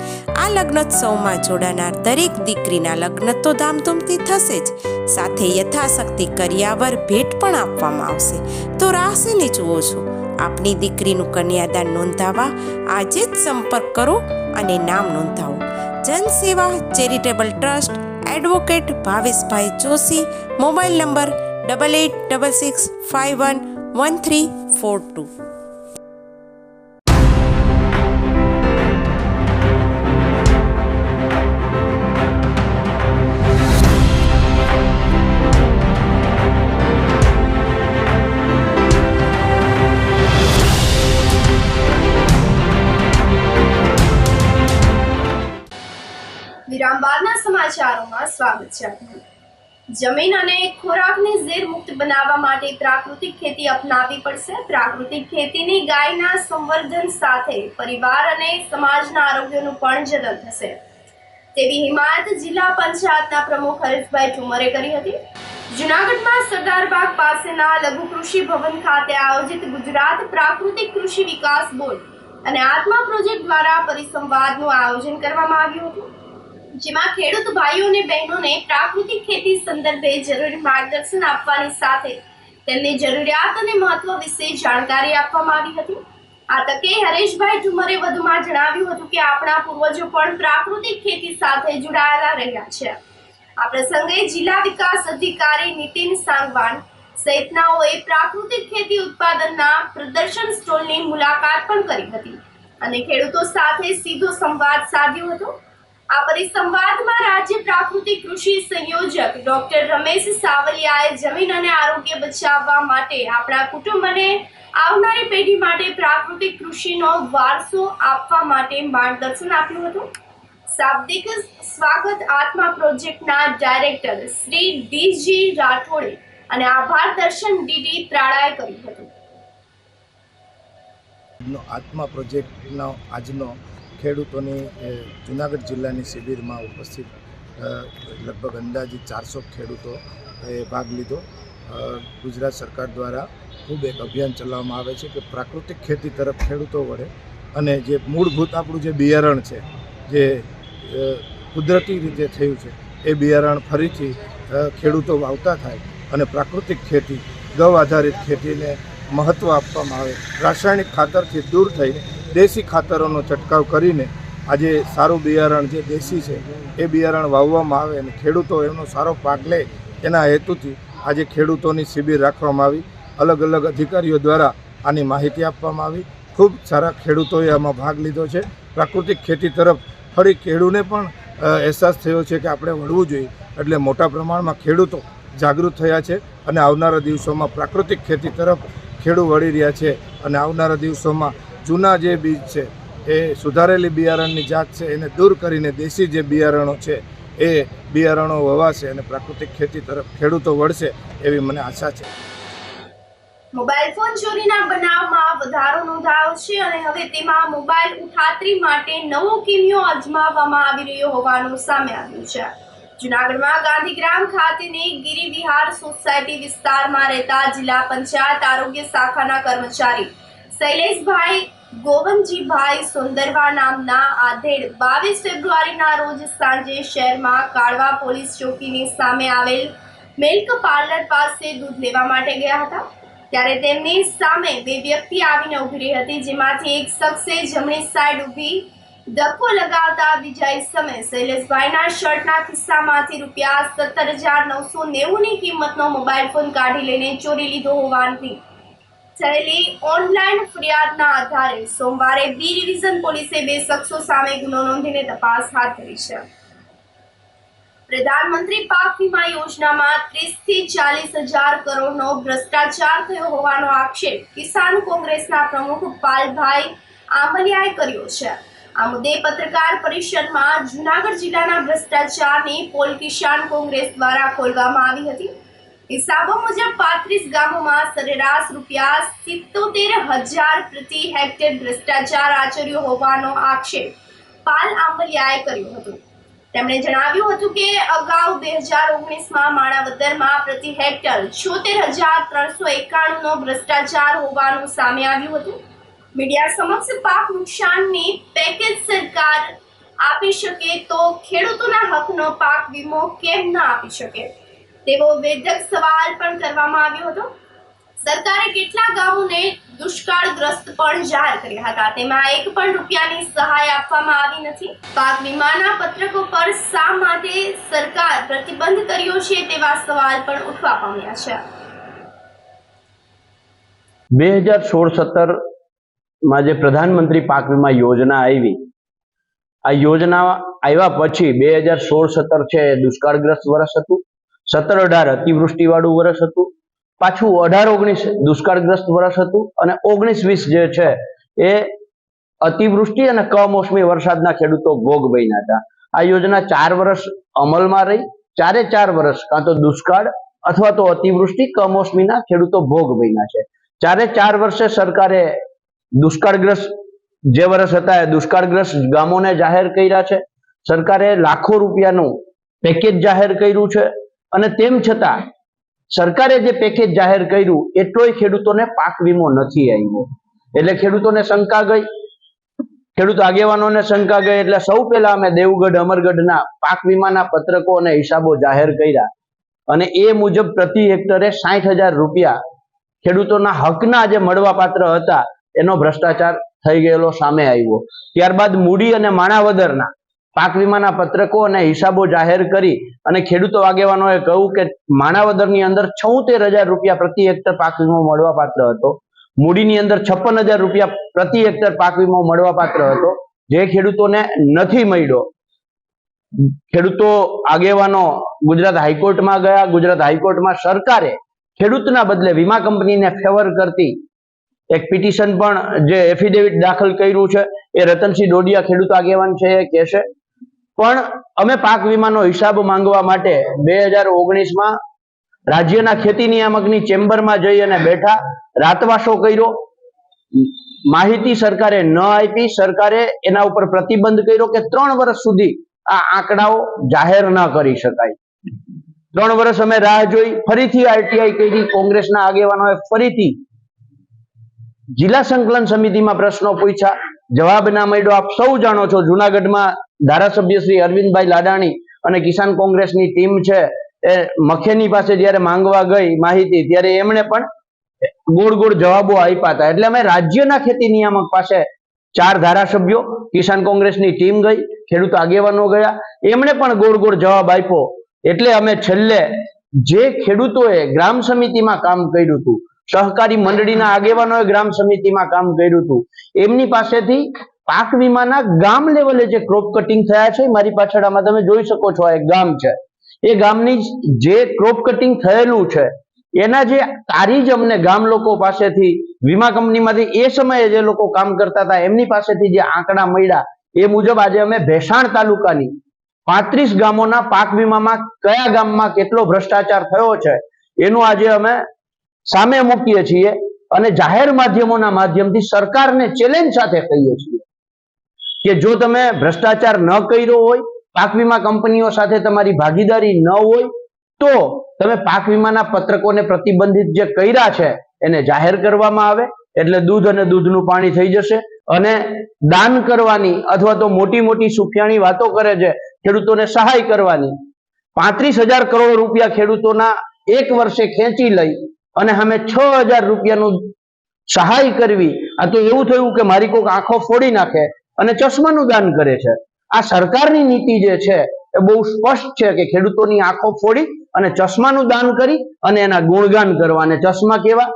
આ લગ્નોત્સવમાં જોડાનાર દરેક દીકરીના લગ્ન તો ધામધૂમથી થશે જ, સાથે યથાશક્તિ કરિયાવર ભેટ પણ આપવામાં આવશે. તો રાહ શેની જુઓ છો? આપની દીકરીનું કન્યાદાન નોંધાવવા આજે જ સંપર્ક કરો અને નામ નોંધાવો. જનસેવા ચેરિટેબલ ટ્રસ્ટ, એડવોકેટ ભાવેશભાઈ જોશી, મોબાઈલ નંબર 8866511342. વિરામ બાદના સમાચારોમાં સ્વાગત છે. જમીન અને ખોરાકને ઝેર મુક્ત બનાવવા માટે પ્રાકૃતિક ખેતી અપનાવવી પડશે. પ્રાકૃતિક ખેતીની ગાયના સંવર્ધન સાથે પરિવાર અને સમાજના આરોગ્યનું પણ જતન થશે, તેવી હિમાયત જિલ્લા પંચાયતના પ્રમુખ હરેશભાઈ ઠુમરે કરી હતી. જુનાગઢમાં સરદારબાગ પાસેના લઘુ કૃષિ ભવન ખાતે આયોજિત ગુજરાત પ્રાકૃતિક કૃષિ વિકાસ બોર્ડ અને આત્મા પ્રોજેક્ટ દ્વારા પરિસંવાદનું આયોજન કરવામાં આવ્યું હતું, જેમાં ખેડૂત ભાઈઓ અને બહેનોને પ્રાકૃતિક ખેતી સંદર્ભે જરૂરી માર્ગદર્શન આપવાની સાથે તેમની જરૂરિયાત અને મહત્વ વિશે જાણકારી આપવામાં આવી હતી. આ તકે હરેશભાઈ ઠુમરે વધુમાં જણાવ્યું હતું કે આપણા પૂર્વજો પણ પ્રાકૃતિક ખેતી સાથે જોડાયેલા રહ્યા છે. આ પ્રસંગે જિલ્લા વિકાસ અધિકારી નીતિન સાંગવાન સહિતનાઓએ પ્રાકૃતિક ખેતી ઉત્પાદનના પ્રદર્શન સ્ટોલની મુલાકાત પણ કરી હતી અને ખેડૂતો સાથે સીધો સંવાદ સાધ્યો હતો. આ પરિસંવાદમાં રાજ્ય પ્રાકૃતિક કૃષિ સંયોજક ડોક્ટર રમેશ સાવલિયાએ જમીન અને આરોગ્ય બચાવવા માટે આપણા કુટુંબ અને આવનારી પેઢી માટે પ્રાકૃતિક કૃષિનો વારસો આપવા માટે માર્ગદર્શન આપ્યું હતું. શાબ્દિક સ્વાગત આત્મા પ્રોજેક્ટના ડાયરેક્ટર શ્રી ડીજી રાઠોડે અને આભાર દર્શન ડીડી ત્રાળાએ કર્યું હતું. આત્મા પ્રોજેક્ટનો આજનો ખેડૂતોની જુનાગઢ જિલ્લાની શિબિરમાં ઉપસ્થિત લગભગ અંદાજિત 400 ખેડૂતોએ ભાગ લીધો. ગુજરાત સરકાર દ્વારા ખૂબ એક અભિયાન ચલાવવામાં આવે છે કે પ્રાકૃતિક ખેતી તરફ ખેડૂતો વળે અને જે મૂળભૂત આપણું જે બિયારણ છે, જે કુદરતી રીતે થયું છે, એ બિયારણ ફરીથી ખેડૂતો વાવતા થાય અને પ્રાકૃતિક ખેતી, ગૌ આધારિત ખેતીને મહત્ત્વ આપવામાં આવે. રાસાયણિક ખાતરથી દૂર થઈને દેશી ખાતરોનો છંટકાવ કરીને આજે સારું બિયારણ જે દેશી છે એ બિયારણ વાવવામાં આવે અને ખેડૂતો એનો સારો પાક લે, એના હેતુથી આજે ખેડૂતોની શિબિર રાખવામાં આવી. અલગ અલગ અધિકારીઓ દ્વારા આની માહિતી આપવામાં આવી. ખૂબ સારા ખેડૂતોએ આમાં ભાગ લીધો છે. પ્રાકૃતિક ખેતી તરફ ફરી ખેડૂને પણ અહેસાસ થયો છે કે આપણે વળવું જોઈએ, એટલે મોટા પ્રમાણમાં ખેડૂતો જાગૃત થયા છે અને આવનારા દિવસોમાં પ્રાકૃતિક ખેતી તરફ ખેડૂત વળી રહ્યા છે અને આવનારા દિવસોમાં જૂના જે બીજ છે, એ સુધારેલી બિયારણની જાત છે, એને દૂર કરીને દેશી જે બિયારણો છે એ બિયારણો વવાશે અને પ્રાકૃતિક ખેતી તરફ ખેડૂતો વળશે એવી મને આશા છે. મોબાઈલ ફોન ચોરીના બનાવમાં વધારો નોંધાયો છે અને હવે તેમાં મોબાઈલ ઉઠાતરી માટે નવો કિમિયો અજમાવવામાં આવી રહ્યો હોવાનું સામે આવ્યું છે. જૂનાગઢમાં ગાંધીગ્રામ ખાતેની ગિરિવિહાર સોસાયટી વિસ્તારમાં રહેતા જિલ્લા પંચાયત આરોગ્ય શાખાના કર્મચારી શૈલેષભાઈ ગોવનજીભાઈ સુંદરવા નામના આધેડ 22 ફેબ્રુઆરીના રોજ સાંજે શહેરમાં કાળવા પોલીસ ચોકીની સામે આવેલ મિલ્ક પાર્લર પાસે દૂધ લેવા માટે ગયા હતા. ત્યારે તેમની સામે બે વ્યક્તિ આવીને ઊભી રહી હતી, જેમાંથી એક શખ્સે જમણી સાઈડ ઊભી ધક્કો લગાવતા બીજા સમયે શૈલેષભાઈના શર્ટના ખિસ્સામાંથી ₹17,990ની કિંમતનો મોબાઈલ ફોન કાઢી લઈને ચોરી લીધો હોવાની થયેલી ઓનલાઈન ફરિયાદના આધારે સોમવારે બી ડિવિઝન પોલીસે બે શખ્સો સામે ગુનો નોંધીને તપાસ હાથ ધરી છે. પ્રધાનમંત્રી પાક વીમા યોજનામાં 30 થી 40 હજાર કરોડનો ભ્રષ્ટાચાર થયો હોવાનો આક્ષેપ કિસાન કોંગ્રેસના પ્રમુખ પાલભાઈ આંબલિયાએ કર્યો છે. આ મુદ્દે પત્રકાર પરિષદમાં જૂનાગઢ જિલ્લાના ભ્રષ્ટાચારની પોલ કિસાન કોંગ્રેસ દ્વારા ખોલવામાં આવી હતી. હિસાબો મુજબ 35 ગામોમાં સરેરાશ ₹77,000 પ્રતિ હેક્ટર ભ્રષ્ટાચાર આચર્યો હોવાનો આક્ષેપ પાલ આંબલિયાએ કર્યો હતો. તેમણે જણાવ્યું હતું કે અગાઉ 2019માં માણાવદરમાં પ્રતિ હેક્ટર 76,391નો ભ્રષ્ટાચાર હોવાનું સામે આવ્યું હતું. મીડિયા સમક્ષ પાક નુકસાનની પેકેજ સરકાર આપી શકે તો ખેડૂતોના હકનો પાક વીમો કેમ ન આપી શકે તેવો વેધક સવાલ પણ કરવામાં આવ્યો હતો. સરકારે કેટલા ગામોને દુષ્કાળગ્રસ્ત પણ જાહેર કર્યા હતા, તેમાં એક પણ રૂપિયાની સહાય આપવામાં આવી નથી. પાક વીમાના પત્રકો પર શા માટે સરકાર પ્રતિબંધ કર્યો છે તેવા સવાલ પણ ઉઠવા પામ્યા છે. 2016-17 માં જે પ્રધાનમંત્રી પાક વીમા યોજના આવી, આ યોજના આવ્યા પછી 2016-17 છે એ દુષ્કાળગ્રસ્ત વર્ષ હતું, 17-18 અતિવૃષ્ટિવાળું વર્ષ હતું, પાછું 18-19 દુષ્કાળગ્રસ્ત વર્ષ હતું અને 19-20 જે છે એ અતિવૃષ્ટિ અને કમોસમી વરસાદના ખેડૂતો ભોગ બન્યા હતા. આ યોજના 4 વર્ષ અમલમાં રહી. 4 વર્ષ કાં તો દુષ્કાળ અથવા તો અતિવૃષ્ટિ કમોસમીના ખેડૂતો ભોગ બન્યા છે. 4 વર્ષે સરકારે દુષ્કાળગ્રસ્ત જે વર્ષ હતા એ દુષ્કાળગ્રસ્ત ગામોને જાહેર કર્યા છે. સરકારે લાખો રૂપિયાનું પેકેજ જાહેર કર્યું છે અને તેમ છતાં સરકારે જે પેકેજ જાહેર કર્યું એટલોય ખેડૂતોને પાક વીમો નથી આવ્યો. એટલે ખેડૂતોને શંકા ગઈ, ખેડૂત આગેવાનોને શંકા ગઈ. એટલે સૌ પહેલા અમે દેવગઢ અમરગઢના પાક વીમાના પત્રકો અને હિસાબો જાહેર કર્યા અને એ મુજબ પ્રતિ હેક્ટરે 60,000 રૂપિયા ખેડૂતોના હકના જે મળવાપાત્ર હતા એનો ભ્રષ્ટાચાર થઈ ગયેલો સામે આવ્યો. ત્યારબાદ મૂડી અને માણાવદરના પાક વીમાના પત્રકો અને હિસાબો જાહેર કરી અને ખેડૂતો આગેવાનોએ કહ્યું કે માણાવદરની અંદર 76,000 રૂપિયા પ્રતિ હેક્ટર પાક વીમો મળવાપાત્ર હતો, મૂડીની અંદર 56,000 રૂપિયા પ્રતિ હેક્ટર પાક વીમો મળવાપાત્ર હતો, જે ખેડૂતોને નથી મળ્યો. ખેડૂતો આગેવાનો ગુજરાત હાઈકોર્ટમાં ગયા. ગુજરાત હાઈકોર્ટમાં સરકારે ખેડૂતના બદલે વીમા કંપનીને ફેવર કરતી એક પિટિશન પણ જે એફિડેવિટ દાખલ કર્યું છે એ રતનસિંહ ડોડિયા ખેડૂત આગેવાન છે એ કહેશે. પણ અમે પાક વીમાનો હિસાબ માંગવા માટે 2019માં રાજ્યના ખેતી નિયામકની ચેમ્બરમાં જઈ અને બેઠા, રાતવાસો કર્યો, માહિતી સરકારે ન આપી, સરકારે એના ઉપર પ્રતિબંધ કર્યો કે 3 વર્ષ સુધી આ આંકડાઓ જાહેર ન કરી શકાય. 3 વર્ષ અમે રાહ જોઈ, ફરીથી આરટીઆઈ કરી, કોંગ્રેસના આગેવાનોએ ફરીથી જિલ્લા સંકલન સમિતિમાં પ્રશ્નો પૂછ્યા, જવાબ ના મળ્યો. આપ સૌ જાણો છો, જુનાગઢમાં ધારાસભ્ય શ્રી અરવિંદભાઈ લાડાણી અને કિસાન કોંગ્રેસની ટીમ છે એ મખેની પાસે જયારે માંગવા ગઈ માહિતી, ત્યારે એમણે પણ ગોળ ગોળ જવાબો આપ્યા હતા. એટલે અમે રાજ્યના ખેતી નિયામક પાસે 4 ધારાસભ્યો, કિસાન કોંગ્રેસની ટીમ ગઈ, ખેડૂત આગેવાનો ગયા, એમણે પણ ગોળ ગોળ જવાબ આપ્યો. એટલે અમે છેલ્લે જે ખેડૂતોએ ગ્રામ સમિતિમાં કામ કર્યું હતું, સહકારી મંડળીના આગેવાનોએ ગ્રામ સમિતિમાં કામ કર્યું હતું, એમની પાસેથી પાક વીમાના ગામ લેવલે જે ક્રોપ કટિંગ થયા છે, મારી પાછળ આમાં તમે જોઈ શકો છો, આ એક ગામ છે, એ ગામની જે ક્રોપ કટિંગ થયેલું છે એના જે તારી જ અમને ગામ લોકો પાસેથી, વીમા કંપનીમાંથી એ સમયે જે લોકો કામ કરતા હતા એમની પાસેથી જે આંકડા મળ્યા એ મુજબ આજે અમે ભેસાણ તાલુકાની 35 ગામોના પાક વીમામાં કયા ગામમાં કેટલો ભ્રષ્ટાચાર થયો છે એનું આજે અમે સામે મૂકીએ છીએ અને જાહેર માધ્યમોના માધ્યમથી સરકારને ચેલેન્જ સાથે કહીએ છીએ કે જો તમે ભ્રષ્ટાચાર ન કર્યો હોય, પાક વીમા કંપનીઓ સાથે તમારી ભાગીદારી ન હોય, તો તમે પાક વીમાના પત્રકોને પ્રતિબંધિત જે કર્યા છે એને જાહેર કરવામાં આવે. એટલે દૂધ અને દૂધનું પાણી થઈ જશે. અને દાન કરવાની અથવા તો મોટી મોટી સુફિયાણી વાતો કરે છે, ખેડૂતોને સહાય કરવાની, 35,000 કરોડ રૂપિયા ખેડૂતોના એક વર્ષે ખેંચી લઈ અને અમે 6,000 રૂપિયાનું સહાય કરવી, આ તો એવું થયું કે મારી કોઈક આંખો ફોડી નાખે અને ચશ્માનું દાન કરે છે. આ સરકારની નીતિ જે છે એ બહુ સ્પષ્ટ છે કે ખેડૂતોની આંખો ફોડી અને ચશ્માનું દાન કરી અને એના ગુણગાન કરવા. અને ચશ્મા કેવા?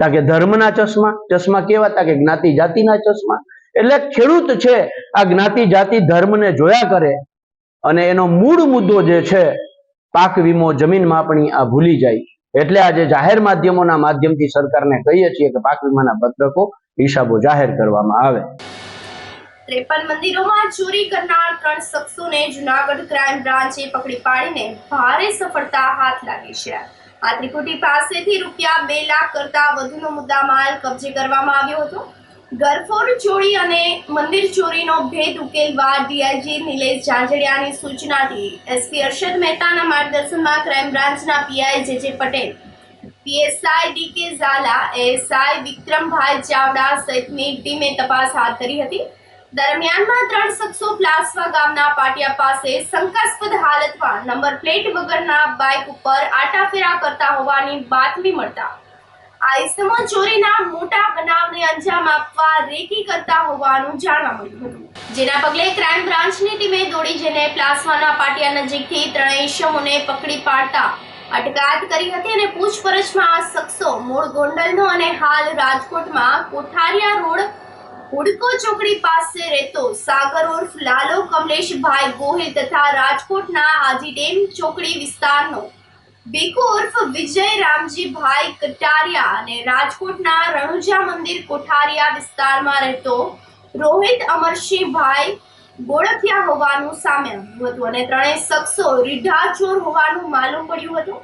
તાકે ધર્મના ચશ્મા. ચશ્મા કેવા? તાકે જ્ઞાતિ જાતિના ચશ્મા. એટલે ખેડૂત છે આ જ્ઞાતિ જાતિ ધર્મને જોયા કરે અને એનો મૂળ મુદ્દો જે છે પાક વીમો, જમીન માપણી, આ ભૂલી જાય. એટલે આજે જાહેર માધ્યમોના માધ્યમથી સરકારને કહીએ છીએ કે પાક વીમાના પત્રકો, હિસાબો જાહેર કરવામાં આવે. 53 મંદિરોમાં ચોરી કરનાર 3 શખ્સોને જૂનાગઢ ક્રાઇમ બ્રાન્ચે પકડી પાડીને ભારે સફળતા હાથ લાગી છે. આ ત્રિકુટી પાસેથી રૂપિયા 2 લાખ કરતા વધુનો મુદ્દામાલ કબજે કરવામાં આવ્યો હતો. ગરફોડ ચોરી અને મંદિર ચોરીનો ભેદ ઉકેલવા ડીઆઈજી નિલેશ જાંજડિયાની સૂચનાથી એસપી અરશદ મહેતાના માર્ગદર્શનમાં ક્રાઇમ બ્રાન્ચના PI J J Patel, PSI D K Zala, ASI Vikrambhai Chavda સહિતની ટીમે તપાસ હાથ ધરી હતી. દરમિયાનમાં 3 શખ્સો પ્લાસવા ગામના પાટિયા પાસે શંકાસ્પદ હાલતમાં નંબર પ્લેટ વગરના બાઇક ઉપર આટાફેરા કરતા હોવાની બાતમી મળતા આ ઇસમો ચોરીના મોટા બનાવને અંજામ આપવા રેકી કરતા હોવાનું જાણવા મળ્યું હતું. જેના પગલે ક્રાઇમ બ્રાન્ચની ટીમે દોડી જઈને પ્લાસવાના પાટિયા નજીકથી 3 ઇસમોને પકડી પાડતા અટકાયત કરી હતી અને પૂછપરછમાં આ શખ્સો મૂળ ગોંડલનો અને હાલ રાજકોટમાં કોઠારિયા રોડ હુડકો ચોકડી પાસે રહેતો સાગર ઉર્ફ લાલો કમલેશભાઈ ગોહિલ તથા રાજકોટના હાજી ડેમ ચોકડી વિસ્તારનો ભીખુ ઉર્ફ વિજય રામજીભાઈ કટારિયા અને રાજકોટના રણુજા મંદિર કોઠારિયા વિસ્તારમાં રહેતો રોહિત અમરસિંહભાઈ ગોળખિયા હોવાનું સામે આવ્યું હતું અને 3 શખ્સો રીઢા ચોર હોવાનું માલુમ પડ્યું હતું.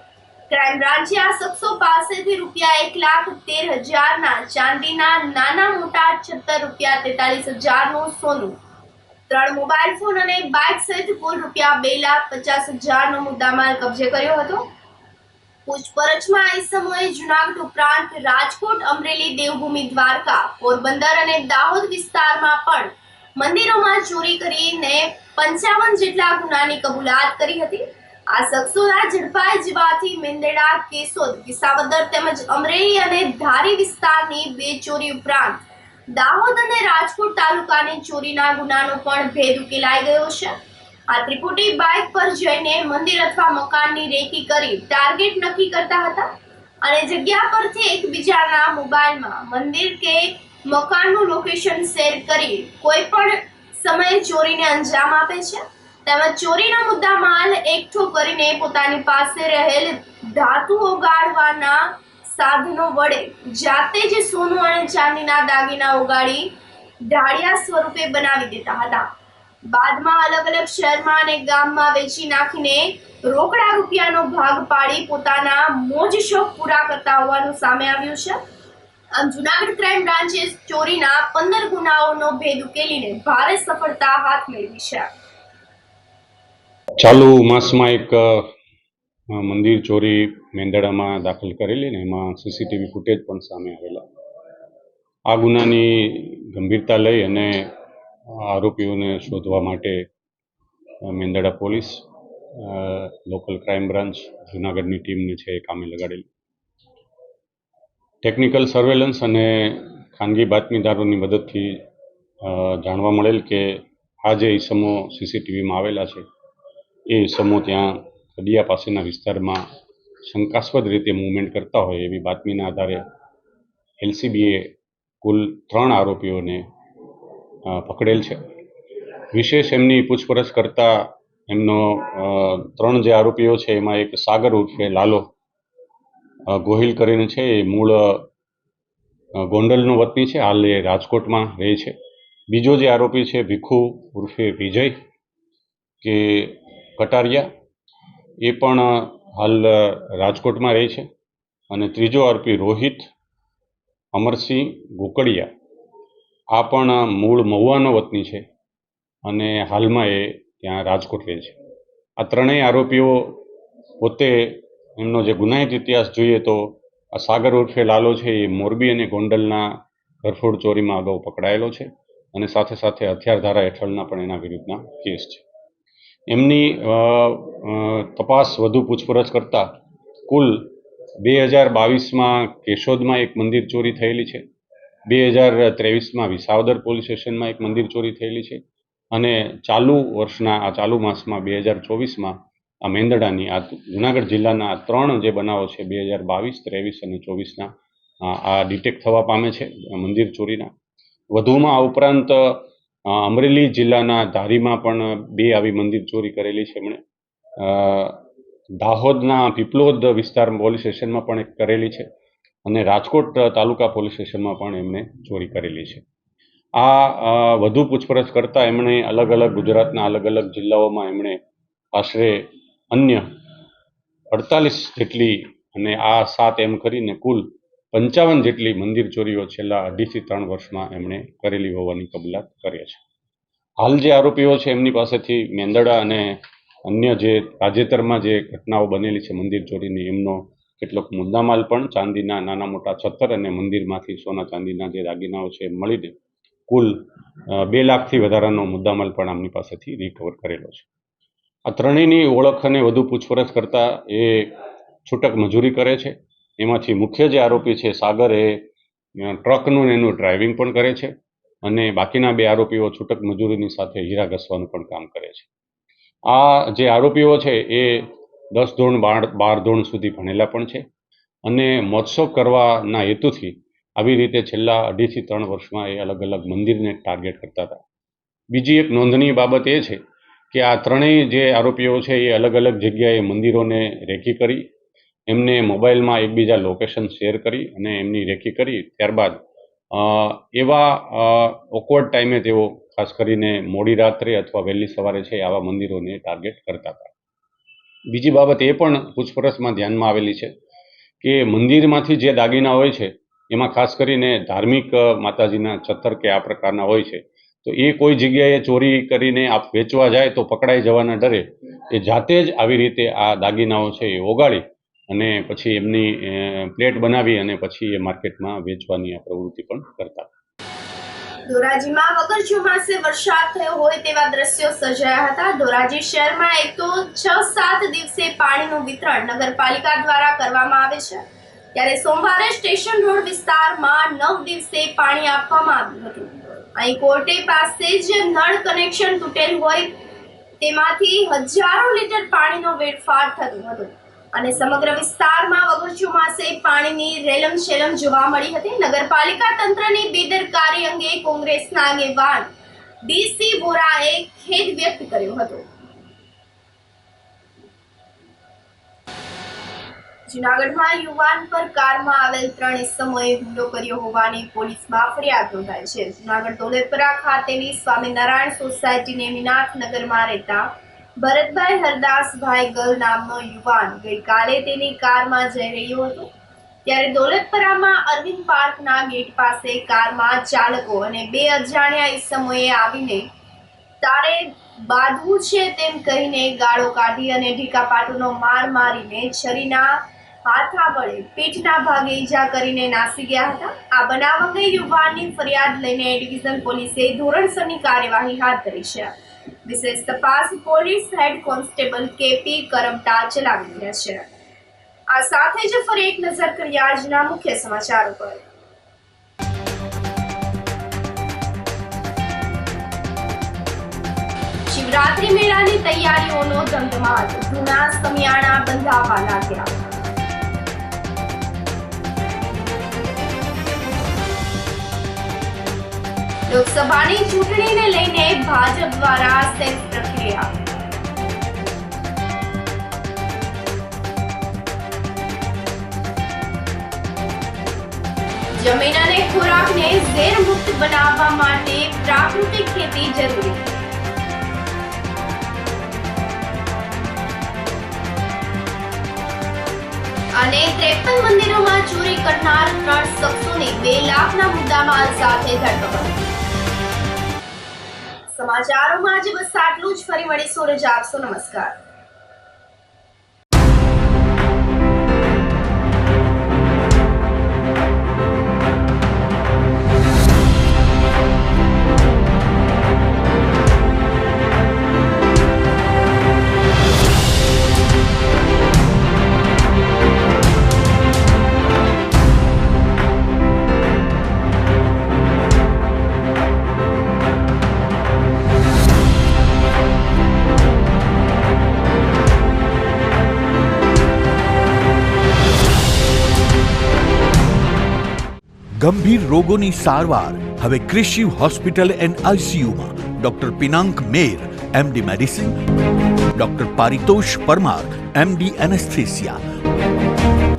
ક્રાઇમ બ્રાન્ચે આ શખ્સો પાસેથી રૂપિયા 1,13,000ના ચાંદીના નાના મોટા 76,43,000નું સોનું, 3 મોબાઈલ ફોન અને બાઇક સહિત કુલ રૂપિયા 2,50,000નો મુદ્દામાલ કબજે કર્યો હતો. પૂછપરછમાં આ ઇસમોએ જૂનાગઢ ઉપરાંત રાજકોટ, અમરેલી, દેવભૂમિ, દ્વારકા, પોરબંદર અને દાહોદ વિસ્તારમાં પણ મંદિરોમાં ચોરી કરીને 55 જેટલા ગુનાની કબૂલાત કરી હતી. આ શખ્સોના ઝડપાઈ જવાથી મેંદરડા, કેશોદ, વિસાવદર તેમજ અમરેલી અને ધારી વિસ્તારની 2 ચોરી ઉપરાંત દાહોદ અને રાજકોટ તાલુકાની ચોરીના ગુનાનો પણ ભેદ ઉકેલાઈ ગયો છે. આ ત્રિપુટી બાઇક પર જઈને મંદિર અથવા મકાનની રેકી કરી ટાર્ગેટ નક્કી કરતા હતા અને જગ્યા પરથી એકબીજાના મોબાઈલમાં મંદિર કે મકાનનું લોકેશન શેર કરી કોઈ પણ સમયે ચોરીને અંજામ આપે છે. તેમજ ચોરીના મુદ્દામાલ એકઠો કરીને પોતાની પાસે રહેલ ધાતુ ઓગાળવાના સાધનો વડે જાતે જ સોનું અને ચાંદીના દાગીના ઓગાળી ઢાળિયા સ્વરૂપે બનાવી દેતા હતા. બાદમાં અલગ અલગ શહેરમાં અને ગામમાં વેચી નાખીને રોકડા રૂપિયાનો ભાગ પાડી પોતાના મોજ શોખ પૂરા કરતા હોવાનું સામે આવ્યું છે. આમ જુનાગઢ ક્રાઇમ બ્રાન્ચે ચોરીના 15 ગુનાઓનો ભેદ ઉકેલીને ભારે સફળતા હાથ મેળવી છે. ચાલુ માસમાં એક મંદિર ચોરી મેંદડામાં દાખલ કરેલી ને એમાં સીસીટીવી ફૂટેજ પણ સામે આવેલા. આ ગુનાની ગંભીરતા લઈ અને આરોપીઓને શોધવા માટે Mendarda police, local crime branch જુનાગઢની ટીમને છે એ કામે લગાડેલી. ટેકનિકલ સર્વેલન્સ અને ખાનગી બાતમીદારોની મદદથી જાણવા મળેલ કે આ જે ઈસમો સીસીટીવીમાં આવેલા છે એ ઈસમો ત્યાં કડિયા પાસેના વિસ્તારમાં શંકાસ્પદ રીતે મૂવમેન્ટ કરતા હોય એવી બાતમીના આધારે એલસીબીએ કુલ 3 આરોપીઓને પકડેલ છે. વિશેષ એમની પૂછપરછ કરતા એમનો 3 જે આરોપીઓ છે એમાં એક સાગર ઉર્ફે લાલો ગોહિલ કરીને છે એ મૂળ ગોંડલનો વતની છે, હાલ એ રાજકોટમાં રહે છે. બીજો જે આરોપી છે ભીખુ ઉર્ફે વિજય કે કટારિયા, એ પણ હાલ રાજકોટમાં રહે છે. અને ત્રીજો આરોપી રોહિત અમરસિંહ ગોકડિયા, આ પણ મૂળ મહુવાનો વતની છે અને હાલમાં એ ત્યાં રાજકોટ રહે છે. આ ત્રણેય આરોપીઓ પોતે એમનો જે ગુનાહિત ઇતિહાસ જોઈએ તો આ સાગર ઉર્ફે લાલો છે એ મોરબી અને ગોંડલના ઘરફોડ ચોરીમાં અગાઉ પકડાયેલો છે અને સાથે સાથે હથિયાર ધારા હેઠળના પણ એના વિરુદ્ધના કેસ છે. એમની તપાસ વધુ પૂછપરછ કરતા કુલ 2022માં કેશોદમાં એક મંદિર ચોરી થયેલી છે, 2023માં વિસાવદર પોલીસ સ્ટેશનમાં એક મંદિર ચોરી થયેલી છે અને ચાલુ વર્ષના આ ચાલુ માસમાં 2024માં આ મેંદડાની આ જુનાગઢ જિલ્લાના 3 જે બનાવો છે 2022, 23 અને 24ના આ ડિટેક્ટ થવા પામે છે મંદિર ચોરીના. વધુમાં આ ઉપરાંત અમરેલી જિલ્લાના ધારીમાં પણ 2 આવી મંદિર ચોરી કરેલી છે એમણે. દાહોદના પીપલોદ વિસ્તાર પોલીસ સ્ટેશનમાં પણ એક કરેલી છે અને રાજકોટ તાલુકા પોલીસ સ્ટેશનમાં પણ એમણે ચોરી કરેલી છે. આ વધુ પૂછપરછ કરતા એમણે અલગ અલગ ગુજરાતના અલગ અલગ જિલ્લાઓમાં એમણે આશરે અન્ય 48 જેટલી અને આ 7 એમ કરીને કુલ 55 જેટલી મંદિર ચોરીઓ છેલ્લા 2.5 થી 3 વર્ષમાં એમણે કરેલી હોવાની કબૂલાત કરે છે. હાલ જે આરોપીઓ છે એમની પાસેથી મેંદડા અને અન્ય જે તાજેતરમાં જે ઘટનાઓ બનેલી છે મંદિર ચોરીની, એમનો કેટલોક મુદ્દામાલ પણ ચાંદીના નાના મોટા 76 અને મંદિરમાંથી સોના ચાંદીના જે દાગીનાઓ છે એ મળીને કુલ 2 લાખથી વધારાનો મુદ્દામાલ પણ આમની પાસેથી રિકવર કરેલો છે. આ ત્રણેયની ઓળખ અને વધુ પૂછપરછ કરતા એ છૂટક મજૂરી કરે છે. એમાંથી મુખ્ય જે આરોપી છે સાગર, એ ટ્રકનું એનું ડ્રાઇવિંગ પણ કરે છે અને બાકીના 2 આરોપીઓ છૂટક મજૂરીની સાથે હીરા ઘસવાનું પણ કામ કરે છે. આ જે આરોપીઓ છે એ 10 ધોરણ 12 ધોરણ સુધી ભણેલા પણ છે અને મહોત્સવ કરવાના હેતુથી આવી રીતે છેલ્લા 2.5 થી 3 વર્ષમાં એ અલગ અલગ મંદિરને ટાર્ગેટ કરતા હતા. બીજી એક નોંધનીય બાબત એ છે કે આ ત્રણેય જે આરોપીઓ છે એ અલગ અલગ જગ્યાએ મંદિરોને રેકી કરી, એમને મોબાઈલમાં એકબીજા લોકેશન શેર કરી અને એમની રેકી કરી ત્યારબાદ એવા ઓકવર્ડ ટાઈમે તેઓ ખાસ કરીને મોડી રાત્રે અથવા વહેલી સવારે છે આવા મંદિરોને ટાર્ગેટ કરતા હતા. બીજી બાબત એ પણ પૂછપરછમાં ધ્યાનમાં આવેલી છે કે મંદિરમાંથી જે દાગીના હોય છે એમાં ખાસ કરીને ધાર્મિક માતાજીના છત્તર કે આ પ્રકારના હોય છે, તો એ કોઈ જગ્યાએ ચોરી કરીને વેચવા જાય તો પકડાઈ જવાના ડરે એ જાતે જ આવી રીતે આ દાગીનાઓ છે એ ઓગાળી અને પછી એમની પ્લેટ બનાવી અને પછી એ માર્કેટમાં વેચવાની આ પ્રવૃત્તિ પણ કરતા. ધોરાજીમાં વગર ચોમાસે વરસાદ થયો હોય તેવા દ્રશ્યો સર્જાયા હતા. ધોરાજી શહેરમાં એક તો 6-7 દિવસે પાણીનું વિતરણ નગરપાલિકા દ્વારા કરવામાં આવે છે, ત્યારે સોમવારે સ્ટેશન રોડ વિસ્તારમાં 9 દિવસે પાણી આપવામાં આવ્યું હતું. અહીં કોર્ટે પાસે જ નળ કનેક્શન તૂટેલ હોય તેમાંથી હજારો લીટર પાણીનો વેડફાટ થતું હતું અને સમગ્ર વિસ્તારમાં વગર ચોમાસે પાણીની રેલમછેલમ જોવા મળી હતી. નગરપાલિકા તંત્રની બેદરકારી અંગે કોંગ્રેસના આગેવાન ડીસી વોરાએ ખેદ વ્યક્ત કર્યો હતો. જૂનાગઢમાં યુવાન પર કારમાં આવેલ 3 ઇસમોએ હુમલો કર્યો હોવાની પોલીસમાં ફરિયાદ નોંધાઈ છે. જૂનાગઢ દોલતપરા ખાતેની સ્વામિનારાયણ સોસાયટી નેમિનાથનગરમાં રહેતા ભરતભાઈ હરદાસભાઈ ગલ નામનો યુવાન ગઈકાલે તેની કારમાં જઈ રહ્યો હતો ત્યારે દોલતપરામાં અરવિંદ પાર્કના ગેટ પાસે કારમાં ચાલકો અને 2 અજાણ્યા ઇસમોએ આવીને તારે બાંધવું છે તેમ કહીને ગાળો કાઢી અને ઢીકાપાટુનો માર મારીને છરીના હાથા વડે પીઠના ભાગે ઈજા કરીને નાસી ગયા હતા. આ બનાવ અંગે યુવાનની ફરિયાદ લઈને એ ડિવિઝન પોલીસે ધોરણસરની કાર્યવાહી હાથ ધરી છે. વિશેષ તપાસ police head constable K P Karmata ચલાવી રહ્યા છે. આ સાથે જ ફરી એક નજર કરીએ આજના મુખ્ય સમાચારો પર. શિવરાત્રી મેળાની તૈયારીઓનો ધમધમાટ, જૂના સમિયાણા બંધાવા લાગ્યા. લોકસભાની ચૂંટણીને લઈને ભાજપ દ્વારા સેલ્ફ પ્રક્રિયા. જમીન અને ખોરાકને ઝેરમુક્ત બનાવવા માટે પ્રાકૃતિક ખેતી જરૂરી. અને 53 મંદિરોમાં ચોરી કરનાર 3 શખ્સોની 2 લાખના મુદ્દામાલ સાથે ધરપકડ. સમાચારોમાં આજે બસ આટલું જ. ફરી મળીશું. રજા આપશો. નમસ્કાર. ગંભીર રોગોની સારવાર હવે કૃષિ હોસ્પિટલ એન્ડ આઈસીયુમાં doctor Pinank Mer MD medicine, doctor Paritosh Parmar MD anaesthesia,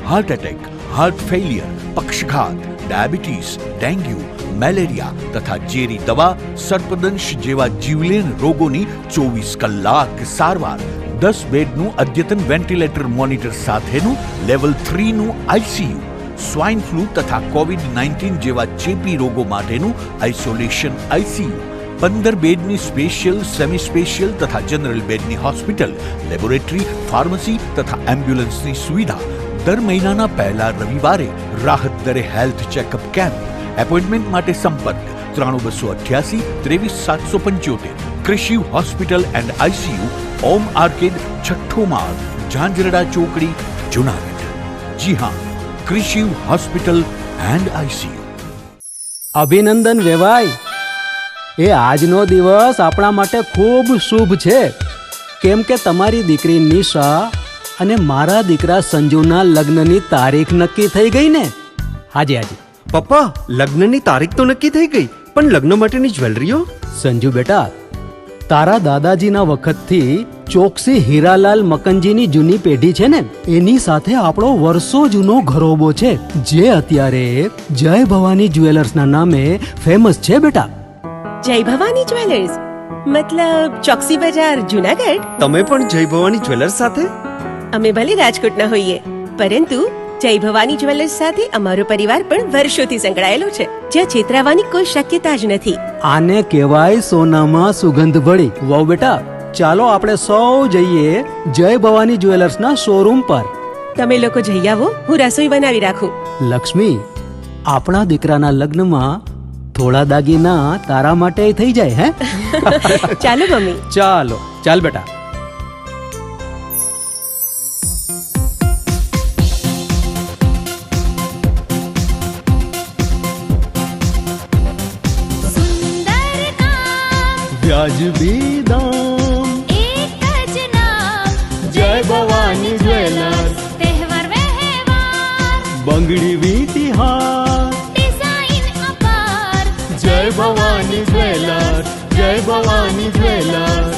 heart attack, heart failure, પક્ષઘાત, ડાયાબિટીસ, ડેન્ગ્યુ, મેલેરિયા તથા ઝેરી દવા, સર્પદંશ જેવા જીવલેણ રોગોની 24 કલાક સારવાર, 10 બેડનું અદ્યતન વેન્ટિલેટર મોનિટર સાથેનું લેવલ 3નું આઈસીયુ, સ્વાઇન ફ્લૂ તથા કોવિડ-19 જેવા ચેપી રોગો માટેનું આઇસોલેશન આઈસીયુ, 15 બેડની સ્પેશિયલ, સેમી સ્પેશિયલ તથા જનરલ બેડની હોસ્પિટલ, લેબોરેટરી, ફાર્મસી તથા એમ્બ્યુલન્સની સુવિધા. દર મહિનાના પહેલા રવિવારે રાહત દરે હેલ્થ ચેકઅપ કેમ્પ. એપોઇન્ટમેન્ટ માટે સંપર્ક 9288 23775. કૃષિ hospital and ICU, Om arcade, છઠ્ઠો માળ, ઝાંઝરડા ચોકડી, જુનાગઢ. જી હા, કૃષિ હોસ્પિટલ એન્ડ આઈસીયુ. અભિનંદન વેવાય. એ આજનો દિવસ આપણા માટે ખૂબ શુભ છે, કેમ કે તમારી દીકરી નિશા અને મારા દીકરા સંજુના લગ્નની તારીખ નક્કી થઈ ગઈ ને. હાજી હાજી પપ્પા, લગ્નની તારીખ તો નક્કી થઈ ગઈ, પણ લગ્ન માટેની જ્વેલરીઓ? સંજુ બેટા, તારા દાદાજીના વખતથી ચોકસી હીરાલાલ મકનજીની જૂની પેઢી છે ને, એની સાથે આપણો વર્ષો જૂનો ઘરોબો છે, જે અત્યારે જય ભવાની જ્વેલર્સના નામે ફેમસ છે બેટા. જય ભવાની જ્વેલર્સ મતલબ ચોકસી બજાર, જુનાગઢ? તમે પણ જય ભવાની જ્વેલર્સ સાથે? અમે ભલે રાજકોટના હોઈએ, પરંતુ જય ભવાની જ્વેલર્સ સાથે અમારો પરિવાર પણ વર્ષોથી સંકળાયેલો છે, જ્યાં છેતરાવાની કોઈ શક્યતા જ નથી. આને કહેવાય સોનામાં સુગંધ ભળી. વાવ બેટા, ચાલો આપણે સૌ જઈએ જય ભવાની જ્વેલર્સના શોરૂમ પર. તમે લોકો જઈ આવો, હું રસોઈ બનાવી રાખું. લક્ષ્મી, આપણા દીકરાના લગ્નમાં થોડા દાગીના તારા માટે થઈ જાય. હે ચાલો મમ્મી. ચાલો ચાલ બેટા. વ્યાજબી દામ, એક જ નામ, જય ભવાની જ્વેલર્સ. તહેવાર વ્યવહાર, બંગડી વીંટી હાર, ડિઝાઇન અપાર, જય ભવાની જ્વેલર્સ, જય ભવાની જ્વેલર્સ.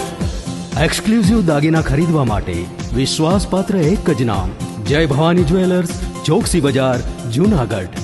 એક્સક્લુઝિવ દાગીના ખરીદવા માટે વિશ્વાસપાત્ર એક જ નામ, જય ભવાની જ્વેલર્સ, ચોકસી બજાર, જુનાગઢ.